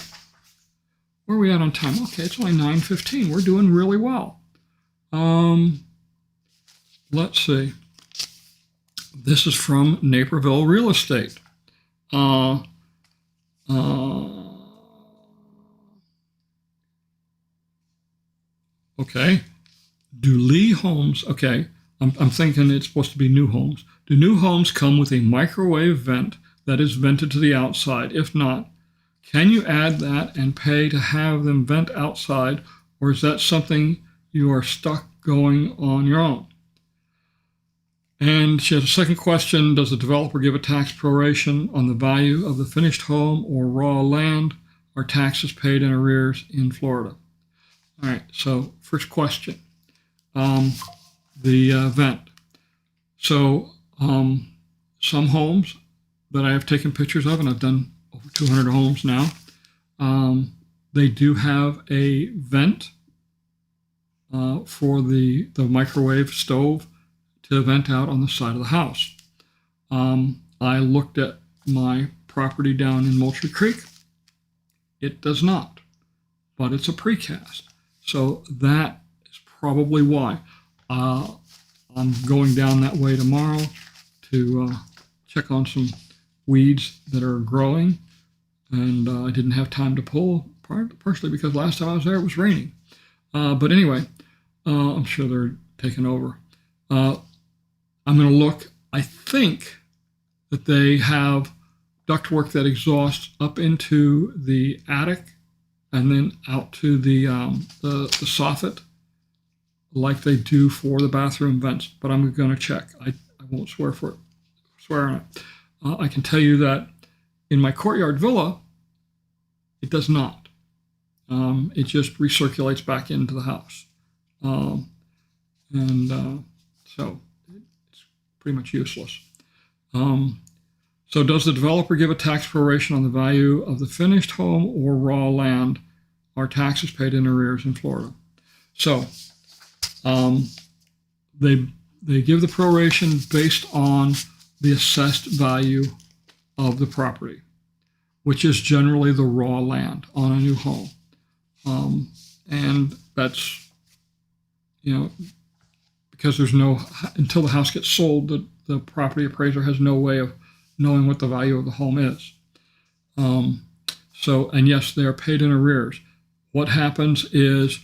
Where are we at on time? Okay, it's only 9:15. We're doing really well. Let's see. This is from Naperville Real Estate. Okay. Do Lee homes, okay, I'm thinking it's supposed to be new homes. Do new homes come with a microwave vent that is vented to the outside? If not, can you add that and pay to have them vent outside, or is that something you are stuck going on your own? And she has a second question. Does the developer give a tax proration on the value of the finished home or raw land? Are taxes paid in arrears in Florida? All right, so first question, the vent. So some homes that I have taken pictures of, and I've done over 200 homes now, they do have a vent for the microwave stove to vent out on the side of the house. I looked at my property down in Moultrie Creek. It does not. but it's a precast. So that is probably why. I'm going down that way tomorrow to check on some weeds that are growing, and I didn't have time to pull, partially because last time I was there it was raining. But anyway, I'm sure they're taking over. I'm going to look. I think that they have ductwork that exhausts up into the attic and then out to the soffit, like they do for the bathroom vents. But I'm going to check. I won't swear on it. I can tell you that in my courtyard villa, it does not. It just recirculates back into the house. So it's pretty much useless. So does the developer give a tax proration on the value of the finished home or raw land? Are taxes paid in arrears in Florida? So they give the proration based on the assessed value of the property, which is generally the raw land on a new home. And that's, because there's until the house gets sold, the property appraiser has no way of knowing what the value of the home is. And yes, they are paid in arrears. What happens is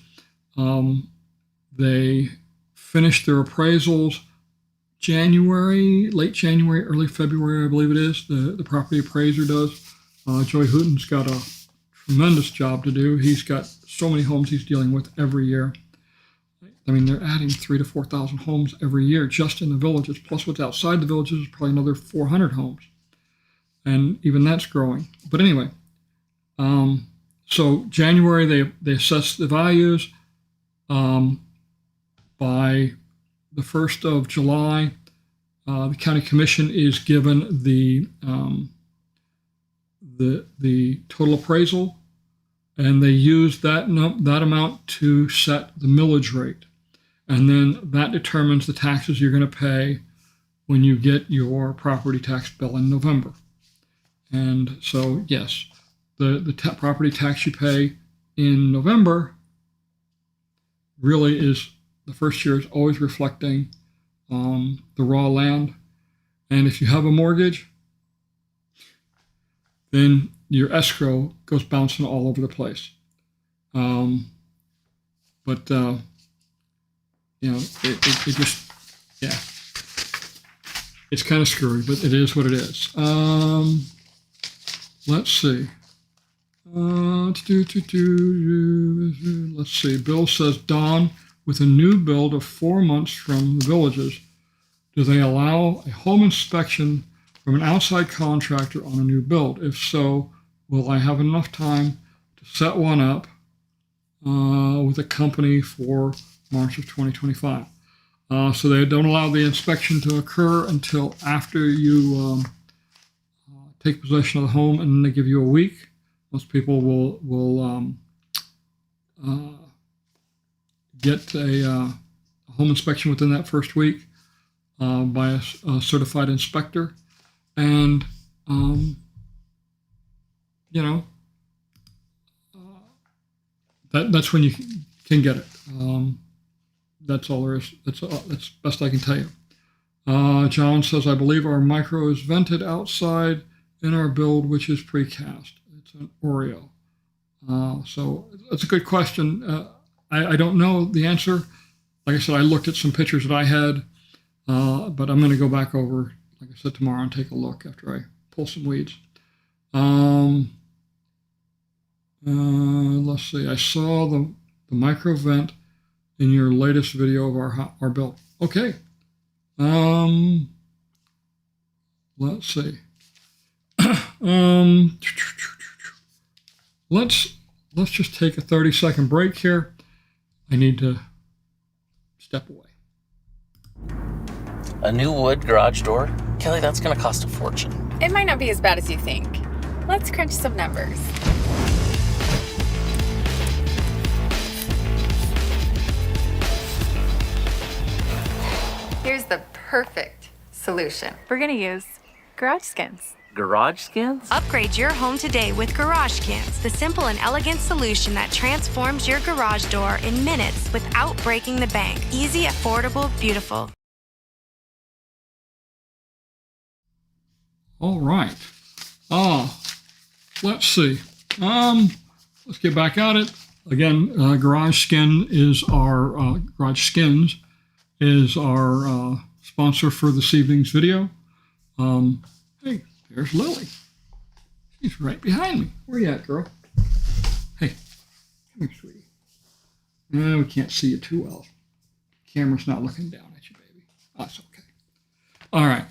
they finish their appraisals late January, early February, I believe it is. The property appraiser does. Joey Hooten's got a tremendous job to do. He's got so many homes he's dealing with every year. I mean, they're adding 3,000 to 4,000 homes every year just in the villages. Plus what's outside the villages is probably another 400 homes. And even that's growing. But anyway, so January, they assess the values. By the 1st of July, the county commission is given the total appraisal, and they use that amount to set the millage rate. And then that determines the taxes you're going to pay when you get your property tax bill in November. And so, yes, the property tax you pay in November really is, the first year is always reflecting the raw land. And if you have a mortgage, then your escrow goes bouncing all over the place. It just, yeah, it's kind of screwy, but it is what it is. Let's see. Let's see. Bill says, Don, with a new build of 4 months from the villages, do they allow a home inspection from an outside contractor on a new build? If so, will I have enough time to set one up with a company for March of 2025? So they don't allow the inspection to occur until after you take possession of the home, and then they give you a week. Most people will get a home inspection within that first week by a certified inspector. And, that's when you can get it. That's all there is. That's best I can tell you. John says, I believe our micro is vented outside in our build, which is precast. It's an Oreo. So that's a good question. I don't know the answer. Like I said, I looked at some pictures that I had, but I'm going to go back over, like I said, tomorrow and take a look after I pull some weeds. Let's see. I saw the micro vent in your latest video of our build. Okay. Let's see. Let's just take a 30-second break here. I need to step away. A new wood garage door? Kelly, that's going to cost a fortune. It might not be as bad as you think. Let's crunch some numbers. Here's the perfect solution. We're going to use garage skins. Garage skins? Upgrade your home today with Garage Skins, the simple and elegant solution that transforms your garage door in minutes without breaking the bank. Easy, affordable, beautiful. All right. Let's see. Let's get back at it. Again, Garage Skins is our sponsor for this evening's video. Hey, there's Lily. She's right behind me. Where you at, girl? Hey, come here, sweetie. No, we can't see you too well. Camera's not looking down at you, baby. That's okay. All right.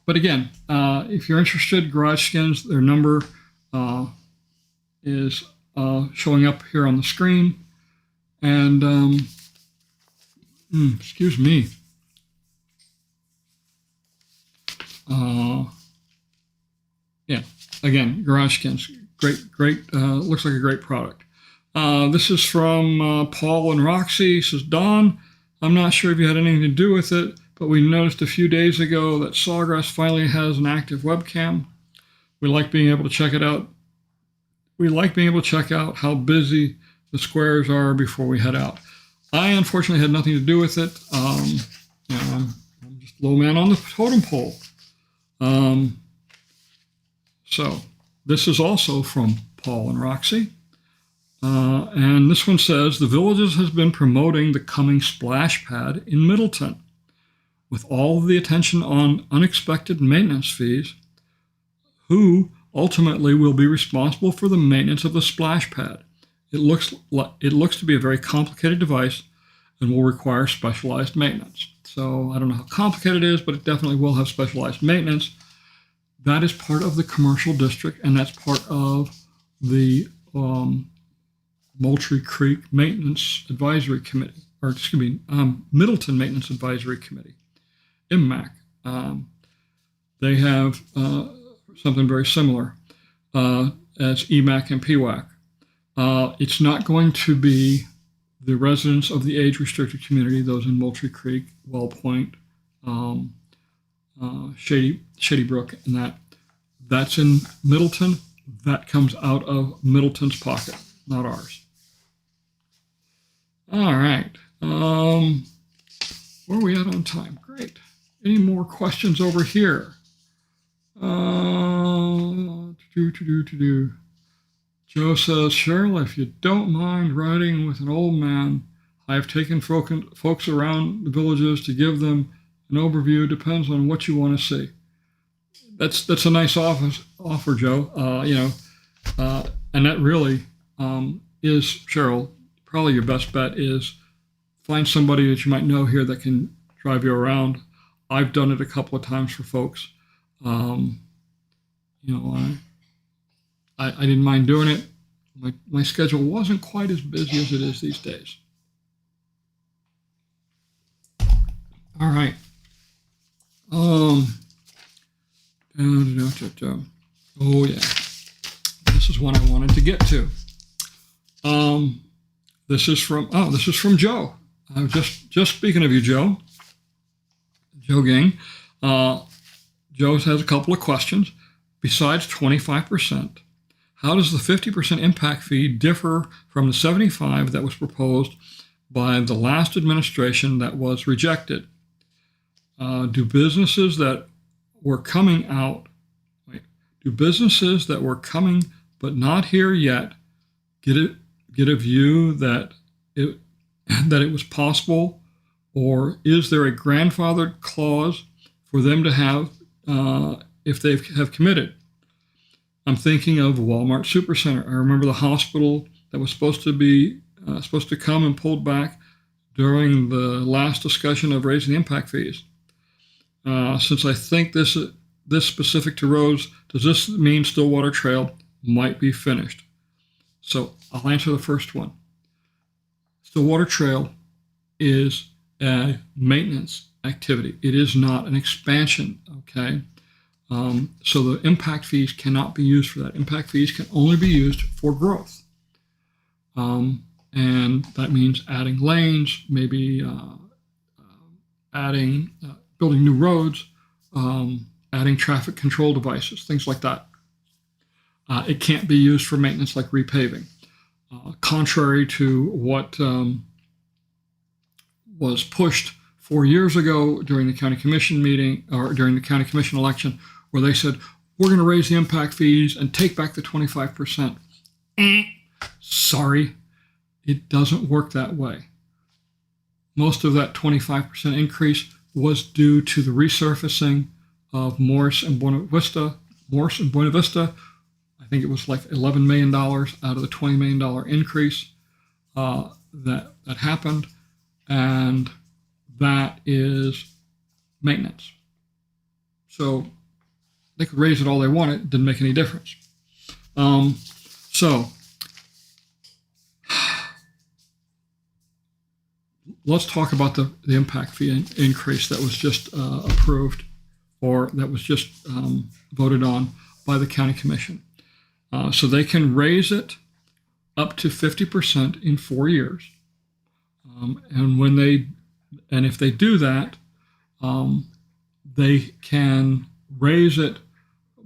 But again, if you're interested, Garage Skins, their number is showing up here on the screen. And, excuse me. Yeah, again, Garage Skins, great, looks like a great product. This is from Paul and Roxy. He says, Don, I'm not sure if you had anything to do with it, but we noticed a few days ago that Sawgrass finally has an active webcam. We like being able to check it out. We like being able to check out how busy the squares are before we head out. I unfortunately had nothing to do with it. I'm just low man on the totem pole. So this is also from Paul and Roxy. And this one says, the Villages has been promoting the coming splash pad in Middleton. With all of the attention on unexpected maintenance fees, who ultimately will be responsible for the maintenance of the splash pad? It looks to be a very complicated device and will require specialized maintenance. So I don't know how complicated it is, but it definitely will have specialized maintenance. That is part of the commercial district, and that's part of the Moultrie Creek Maintenance Advisory Committee, Middleton Maintenance Advisory Committee, MMAC. They have something very similar as EMAC and PWAC. It's not going to be the residents of the age-restricted community, those in Moultrie Creek, Well Point, Shady Brook, and that's in Middleton. That comes out of Middleton's pocket, not ours. All right. Where are we at on time? Great. Any more questions over here? Joe says, Cheryl, if you don't mind riding with an old man, I have taken folks around the Villages to give them an overview. Depends on what you want to see. That's a nice offer, Joe. And that really is, Cheryl, probably your best bet is find somebody that you might know here that can drive you around. I've done it a couple of times for folks. I didn't mind doing it. My schedule wasn't quite as busy as it is these days. All right. Oh yeah, this is what I wanted to get to. This is from Joe. Just speaking of you, Joe Gang. Joe has a couple of questions. Besides 25%, how does the 50% impact fee differ from the 75% that was proposed by the last administration that was rejected? Do businesses that were coming but not here yet get a view that it was possible, or is there a grandfathered clause for them to have if they have committed? I'm thinking of Walmart Supercenter. I remember the hospital that was supposed to come and pulled back during the last discussion of raising the impact fees. Since I think this specific to roads, does this mean Stillwater Trail might be finished? So I'll answer the first one. Stillwater Trail is a maintenance activity. It is not an expansion, okay? So the impact fees cannot be used for that. Impact fees can only be used for growth. And that means adding lanes, maybe building new roads, adding traffic control devices, things like that. It can't be used for maintenance like repaving. Contrary to what was pushed 4 years ago during the county commission meeting or during the county commission election, where they said, we're going to raise the impact fees and take back the 25%. Sorry, it doesn't work that way. Most of that 25% increase was due to the resurfacing of Morris and Buena Vista. I think it was like $11 million out of the $20 million increase that happened. And that is maintenance. So they could raise it all they wanted. It didn't make any difference. So let's talk about the impact fee increase that was just approved, or that was just voted on by the county commission. So they can raise it up to 50% in 4 years. And if they do that, they can raise it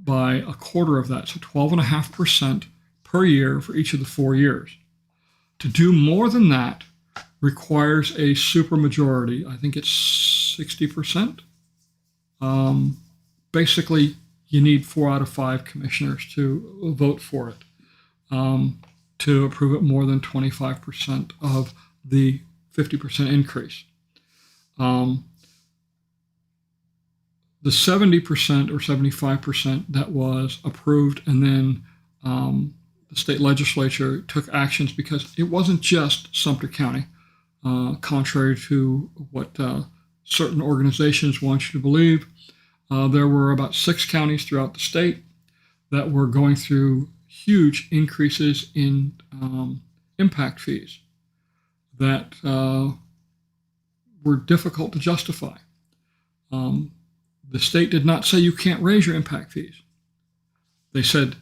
by a quarter of that, so 12.5% per year for each of the 4 years. To do more than that requires a supermajority. I think it's 60%. Basically, you need 4 out of 5 commissioners to vote for it to approve it more than 25% of the 50% increase. The 70% or 75% that was approved, and then the state legislature took actions because it wasn't just Sumter County, contrary to what certain organizations want you to believe. There were about 6 counties throughout the state that were going through huge increases in impact fees that were difficult to justify. The state did not say you can't raise your impact fees. They said,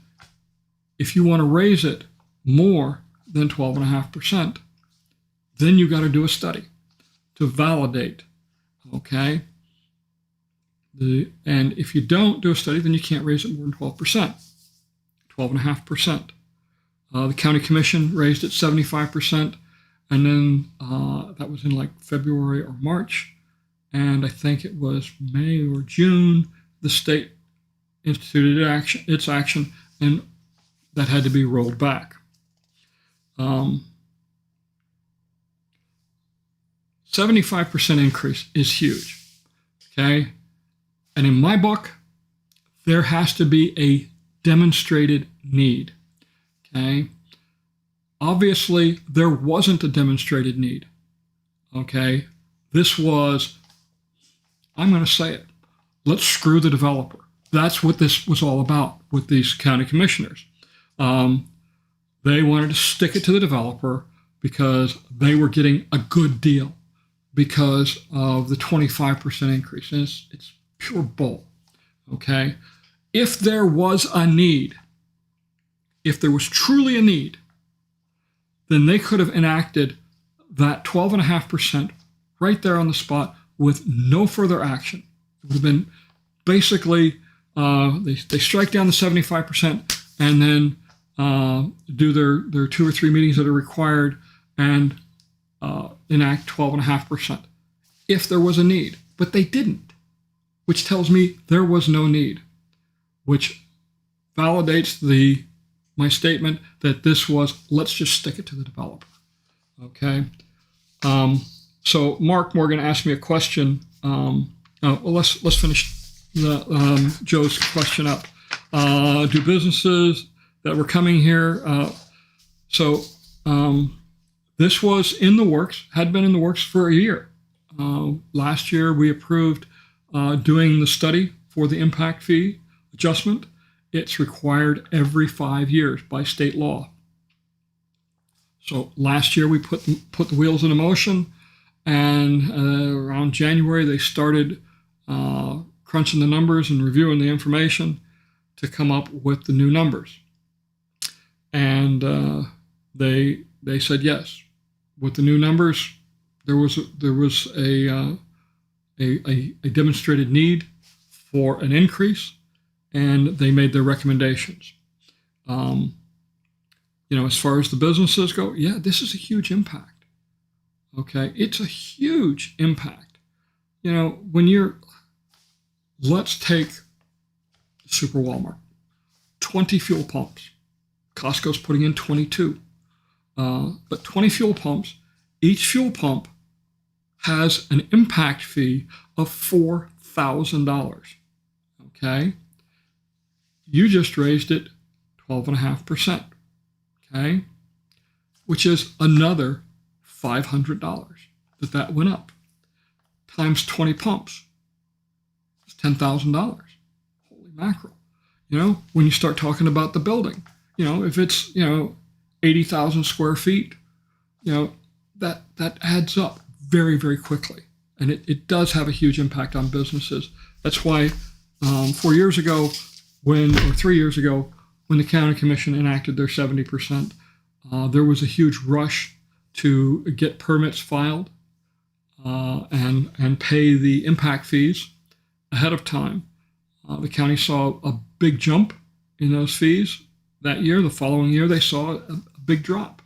if you want to raise it more than 12.5%, then you got to do a study to validate, okay? And if you don't do a study, then you can't raise it more than 12%, 12.5%. The county commission raised it 75%, and then that was in like February or March. And I think it was May or June, the state instituted its action, and that had to be rolled back. 75% increase is huge, okay? And in my book, there has to be a demonstrated need, okay? Obviously, there wasn't a demonstrated need, okay? This was, I'm going to say it, let's screw the developer. That's what this was all about with these county commissioners. They wanted to stick it to the developer because they were getting a good deal because of the 25% increase. And it's pure bull, okay? If there was a need, if there was truly a need, then they could have enacted that 12.5% right there on the spot with no further action. It would have been basically, they strike down the 75% and then do their 2 or 3 meetings that are required and enact 12.5% if there was a need. But they didn't, which tells me there was no need, which validates my statement that this was, let's just stick it to the developer, okay? So Mark Morgan asked me a question. Let's finish Joe's question up. Do businesses that were coming here, this was in the works, had been in the works for a year. Last year we approved doing the study for the impact fee adjustment. It's required every 5 years by state law. So last year we put the wheels in motion, and around January they started crunching the numbers and reviewing the information to come up with the new numbers. And they said yes. With the new numbers, there was a demonstrated need for an increase, and they made their recommendations. As far as the businesses go, yeah, this is a huge impact. Okay, it's a huge impact. Let's take Super Walmart, 20 fuel pumps. Costco's putting in 22. But 20 fuel pumps, each fuel pump has an impact fee of $4,000. Okay? You just raised it 12.5%. Okay? Which is another $500 that went up. Times 20 pumps. It's $10,000. Holy mackerel. When you start talking about the building, if it's, 80,000 square feet, that adds up very, very quickly. And it does have a huge impact on businesses. That's why 3 years ago, when the county commission enacted their 70%, there was a huge rush to get permits filed and pay the impact fees ahead of time. The county saw a big jump in those fees that year. The following year, they saw a big drop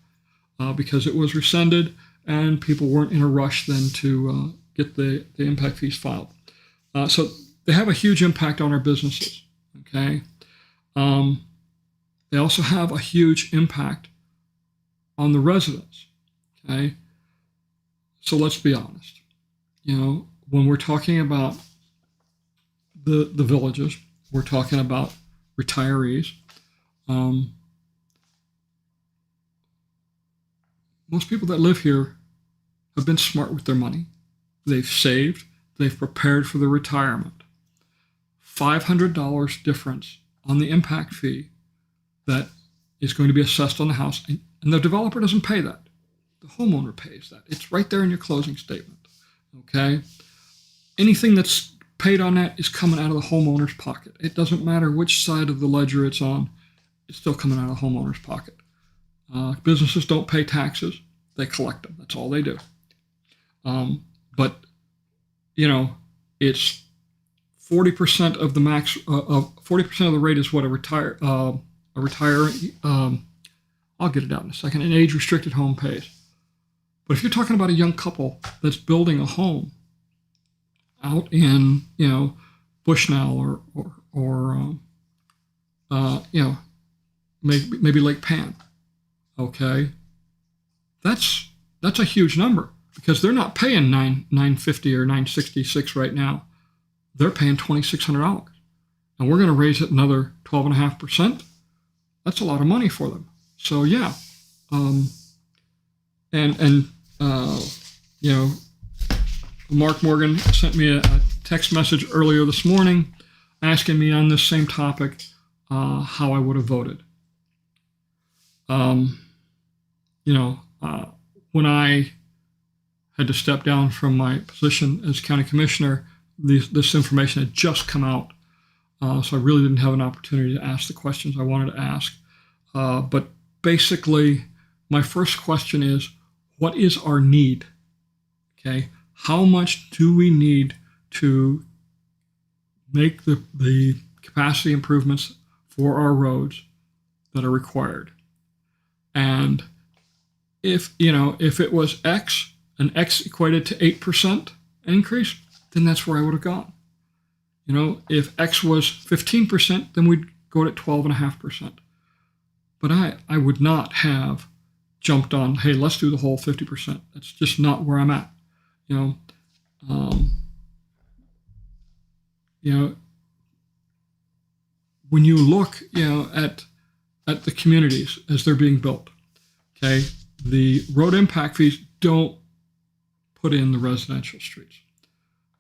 because it was rescinded and people weren't in a rush then to get the impact fees filed. So they have a huge impact on our businesses. Okay. They also have a huge impact on the residents. Okay. So let's be honest. When we're talking about the villages, we're talking about retirees. Most people that live here have been smart with their money. They've saved. They've prepared for their retirement. $500 difference on the impact fee that is going to be assessed on the house, and the developer doesn't pay that. The homeowner pays that. It's right there in your closing statement. Okay? Anything that's paid on that is coming out of the homeowner's pocket. It doesn't matter which side of the ledger it's on. It's still coming out of the homeowner's pocket. Businesses don't pay taxes. They collect them. That's all they do. But it's 40% of the max. 40% of the rate is what a retiree. I'll get it out in a second. An age-restricted home pays. But if you're talking about a young couple that's building a home out in Bushnell or maybe Lake Pan, okay, that's a huge number because they're not paying $950 or $966 right now. They're paying $2,600, and we're going to raise it another 12.5%. That's a lot of money for them. So yeah, Mark Morgan sent me a text message earlier this morning asking me on this same topic how I would have voted. When I had to step down from my position as county commissioner, this information had just come out. So I really didn't have an opportunity to ask the questions I wanted to ask. But basically, my first question is, what is our need? Okay, how much do we need to make the capacity improvements for our roads that are required? And if it was X and X equated to 8% increase, then that's where I would have gone. If X was 15%, then we'd go at 12.5%. But I would not have jumped on, hey, let's do the whole 50%. That's just not where I'm at. When you look, at the communities as they're being built, okay, the road impact fees don't put in the residential streets.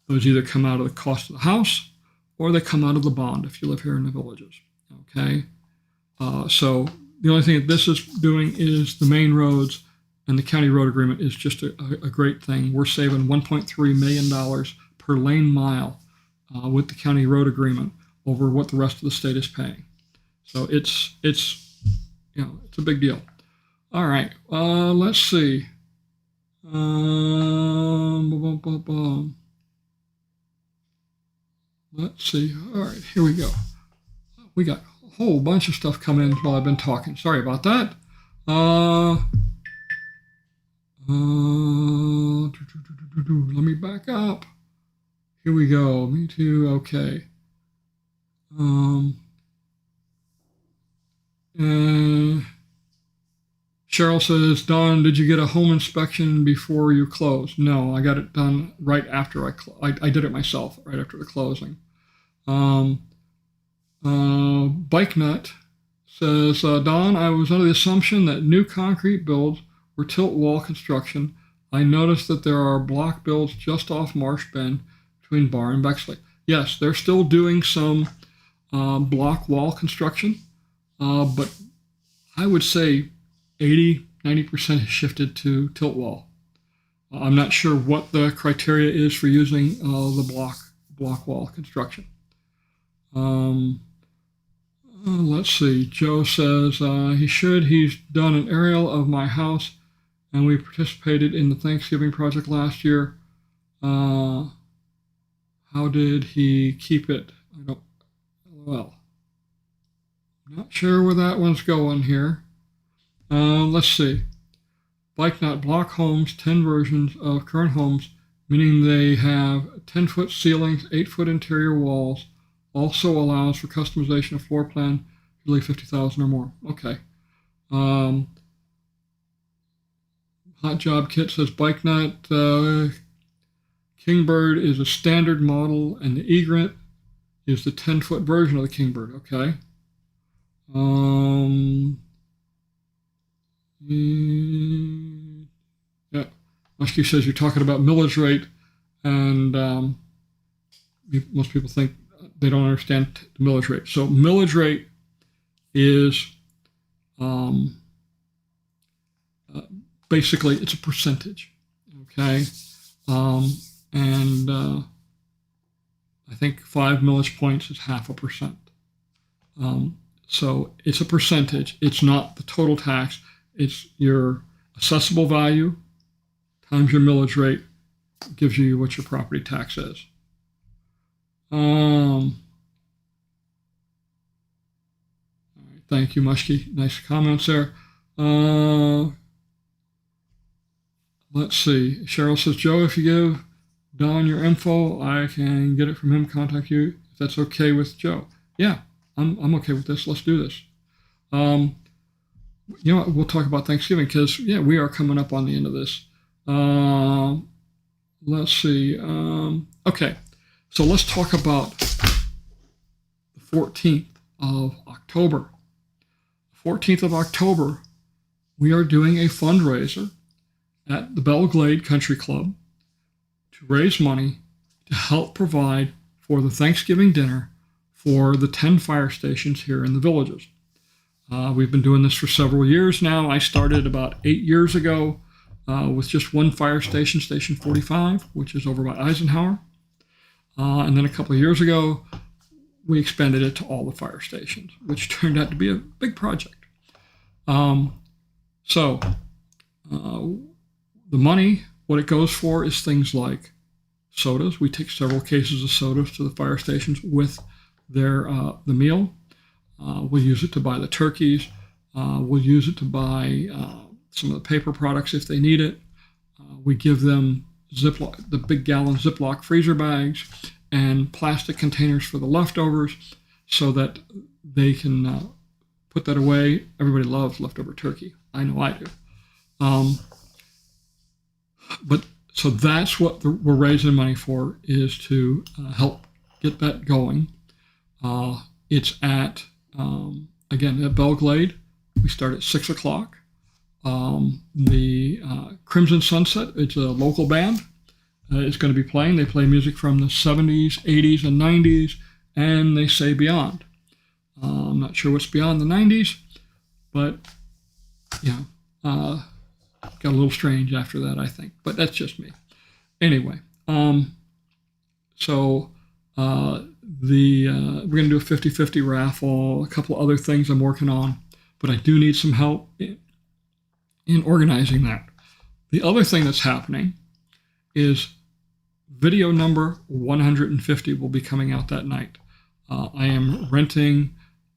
Those either come out of the cost of the house or they come out of the bond if you live here in the villages, okay? So the only thing that this is doing is the main roads, and the county road agreement is just a great thing. We're saving $1.3 million per lane mile with the county road agreement over what the rest of the state is paying. So it's a big deal. All right, let's see. let's see. All right, here we go. We got a whole bunch of stuff coming in while I've been talking. Sorry about that. Let me back up. Here we go. Me too. Okay. Cheryl says, Don, did you get a home inspection before you closed? No, I got it done right after I did it myself, right after the closing. Bikenut says, Don, I was under the assumption that new concrete builds were tilt wall construction. I noticed that there are block builds just off Marsh Bend between Bar and Bexley. Yes, they're still doing some block wall construction, but I would say 80-90% has shifted to tilt wall. I'm not sure what the criteria is for using the block wall construction. Let's see. Joe says he's done an aerial of my house, and we participated in the Thanksgiving project last year. How did he keep it? Well, not sure where that one's going here. Let's see. Bikenut block homes, 10 versions of current homes, meaning they have 10-foot ceilings, 8-foot interior walls. Also allows for customization of floor plan, usually 50,000 or more. Okay. Hot Job Kit says Bikenut Kingbird is a standard model, and the Egret is the 10-foot version of the Kingbird. Okay. Yeah. Muskie says you're talking about millage rate, and most people think they don't understand the millage rate. So millage rate is basically it's a percentage, okay? And I think 5 millage points is 0.5%. So it's a percentage. It's not the total tax. It's your assessable value times your millage rate gives you what your property tax is. All right, thank you, Muskie. Nice comments there. Let's see. Cheryl says, Joe, if you give Don your info, I can get it from him, contact you, if that's okay with Joe. Yeah, I'm okay with this. Let's do this. You know what? We'll talk about Thanksgiving because, yeah, we are coming up on the end of this. Let's see. Okay. So let's talk about the 14th of October. 14th of October, we are doing a fundraiser at the Belle Glade Country Club to raise money to help provide for the Thanksgiving dinner for the 10 fire stations here in the villages. We've been doing this for several years now. I started about 8 years ago with just one fire station, Station 45, which is over by Eisenhower. And then a couple of years ago, we expanded it to all the fire stations, which turned out to be a big project. So the money, what it goes for is things like sodas. We take several cases of sodas to the fire stations with their the meal. We'll use it to buy the turkeys. We'll use it to buy some of the paper products if they need it. We give them Ziploc, the big gallon Ziploc freezer bags and plastic containers for the leftovers so that they can put that away. Everybody loves leftover turkey. I know I do. But so that's what we're raising money for, is to help get that going. It's at, again, at Belle Glade. We start at 6 o'clock. The Crimson Sunset, it's a local band. It's going to be playing. They play music from the 70s, 80s, and 90s, and they say beyond. I'm not sure what's beyond the 90s, but yeah, got a little strange after that, I think. But that's just me. Anyway, so we're going to do a 50-50 raffle, a couple of other things I'm working on, but I do need some help in organizing that. The other thing that's happening is video number 150 will be coming out that night. I am renting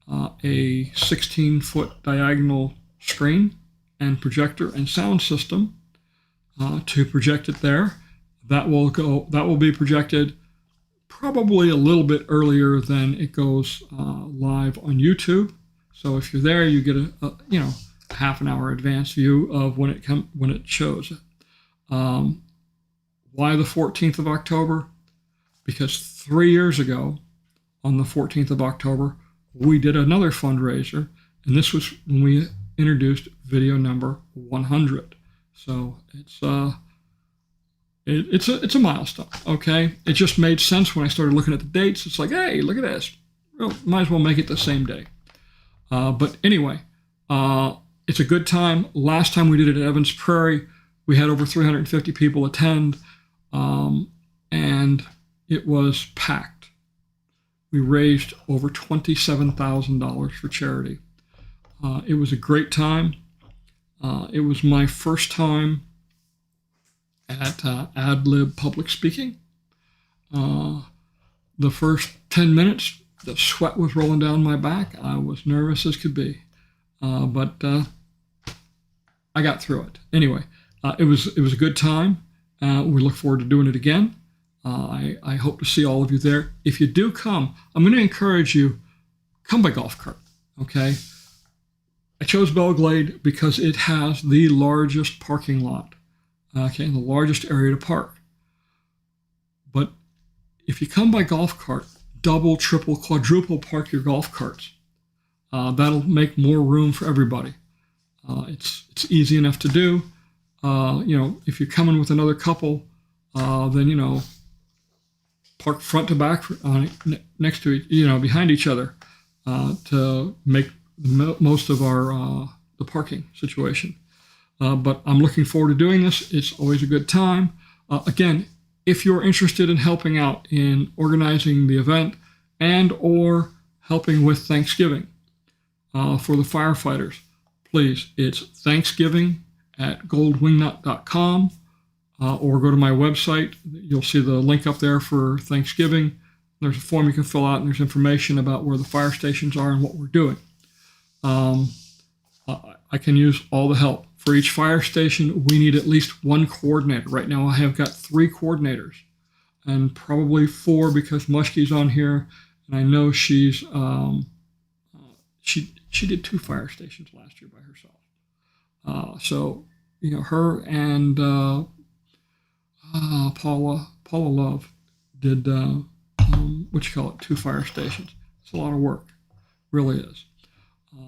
a 16-foot diagonal screen and projector and sound system to project it there. That will be projected probably a little bit earlier than it goes live on YouTube. So if you're there, you get a half an hour advance view of when it shows. Why the 14th of October? Because 3 years ago, on the 14th of October, we did another fundraiser, and this was when we introduced video number 100. So it's a milestone. Okay, it just made sense when I started looking at the dates. It's like, hey, look at this. Well, might as well make it the same day. But anyway, it's a good time. Last time we did it at Evans Prairie, we had over 350 people attend, and it was packed. We raised over $27,000 for charity. It was a great time. It was my first time at ad lib public speaking. The first 10 minutes, the sweat was rolling down my back. I was nervous as could be, but I got through it. Anyway, it was a good time. We look forward to doing it again. I hope to see all of you there. If you do come, I'm going to encourage you, come by golf cart, okay? I chose Belglade because it has the largest parking lot, okay, and the largest area to park. But if you come by golf cart, double, triple, quadruple park your golf carts. That'll make more room for everybody. It's easy enough to do. If you're coming with another couple, then, park front to back next to behind each other to make most of our the parking situation. But I'm looking forward to doing this. It's always a good time. Again, if you're interested in helping out in organizing the event and or helping with Thanksgiving for the firefighters, please, it's Thanksgiving@goldwingnut.com. Or go to my website. You'll see the link up there for Thanksgiving. There's a form you can fill out, and there's information about where the fire stations are and what we're doing. I can use all the help. For each fire station, we need at least one coordinator. Right now, I have got 3 coordinators, and probably 4 because Mushkie's on here, and I know she's she did 2 fire stations last year by herself. So her and Paula Love did 2 fire stations. It's a lot of work, really is.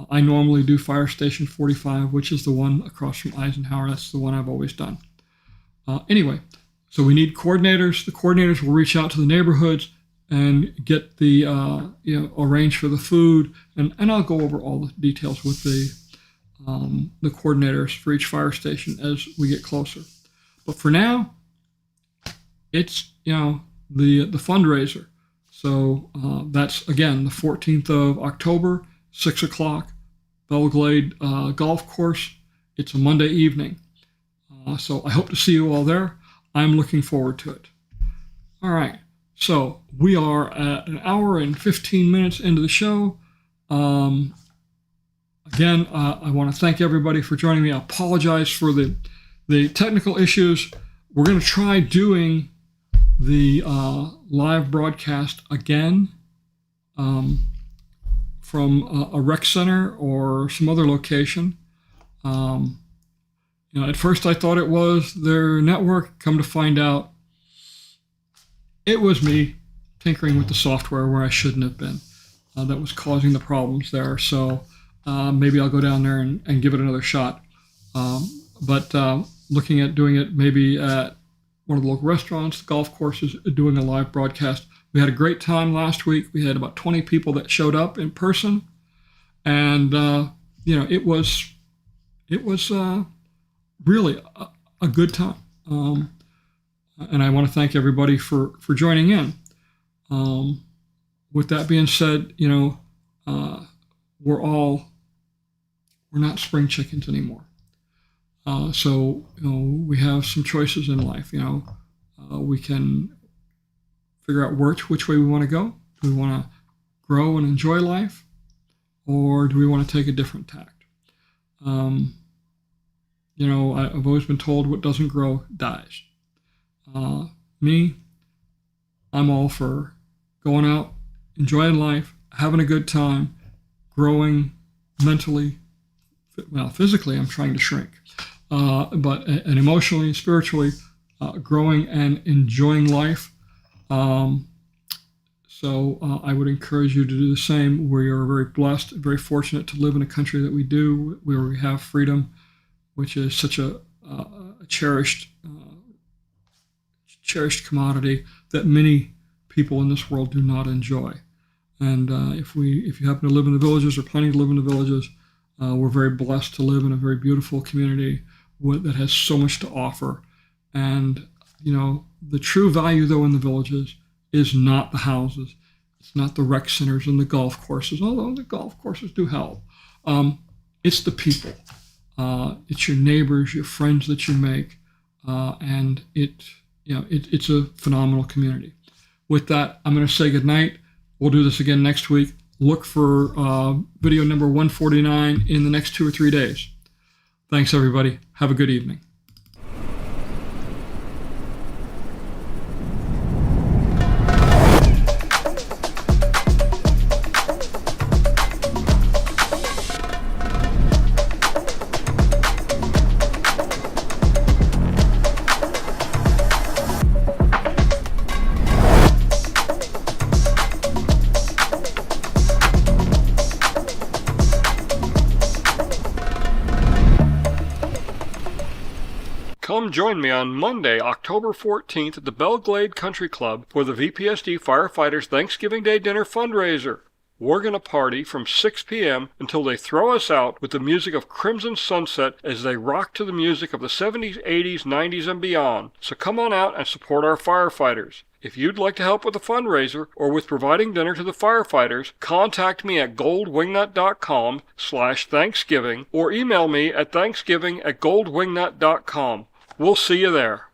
I normally do Fire Station 45, which is the one across from Eisenhower. That's the one I've always done. Anyway, so we need coordinators. The coordinators will reach out to the neighborhoods and get the arrange for the food, and I'll go over all the details with the coordinators for each fire station as we get closer. But for now, it's the fundraiser. So that's again the 14th of October, 6 o'clock, Belglade Golf Course. It's a Monday evening. So I hope to see you all there. I'm looking forward to it. All right. So we are at an hour and 15 minutes into the show. Again, I want to thank everybody for joining me. I apologize for the technical issues. We're going to try doing the live broadcast again from a rec center or some other location. At first I thought it was their network. Come to find out, it was me tinkering with the software where I shouldn't have been. That was causing the problems there. So maybe I'll go down there and give it another shot. But looking at doing it maybe at one of the local restaurants, the golf courses, doing a live broadcast. We had a great time last week. We had about 20 people that showed up in person, and it was really a good time. And I want to thank everybody for joining in. With that being said, we're not spring chickens anymore. So we have some choices in life. We can figure out which way we want to go. Do we want to grow and enjoy life, or do we want to take a different tact? I've always been told what doesn't grow dies. Me, I'm all for going out, enjoying life, having a good time, growing mentally. Well, physically, I'm trying to shrink, and emotionally, spiritually, growing and enjoying life. So I would encourage you to do the same. We are very blessed, very fortunate to live in a country that we do, where we have freedom, which is such a cherished commodity that many people in this world do not enjoy. And if you happen to live in the villages or planning to live in the villages, we're very blessed to live in a very beautiful community that has so much to offer. And the true value, though, in the villages is not the houses. It's not the rec centers and the golf courses, although the golf courses do help. It's the people. It's your neighbors, your friends that you make, and it's a phenomenal community. With that, I'm going to say goodnight. We'll do this again next week. Look for video number 149 in the next 2 or 3 days. Thanks, everybody. Have a good evening. Come join me on Monday, October 14th at the Belle Glade Country Club for the VPSD Firefighters Thanksgiving Day Dinner Fundraiser. We're going to party from 6 p.m. until they throw us out with the music of Crimson Sunset as they rock to the music of the 70s, 80s, 90s, and beyond. So come on out and support our firefighters. If you'd like to help with the fundraiser or with providing dinner to the firefighters, contact me at goldwingnut.com/Thanksgiving or email me at thanksgiving@goldwingnut.com. We'll see you there.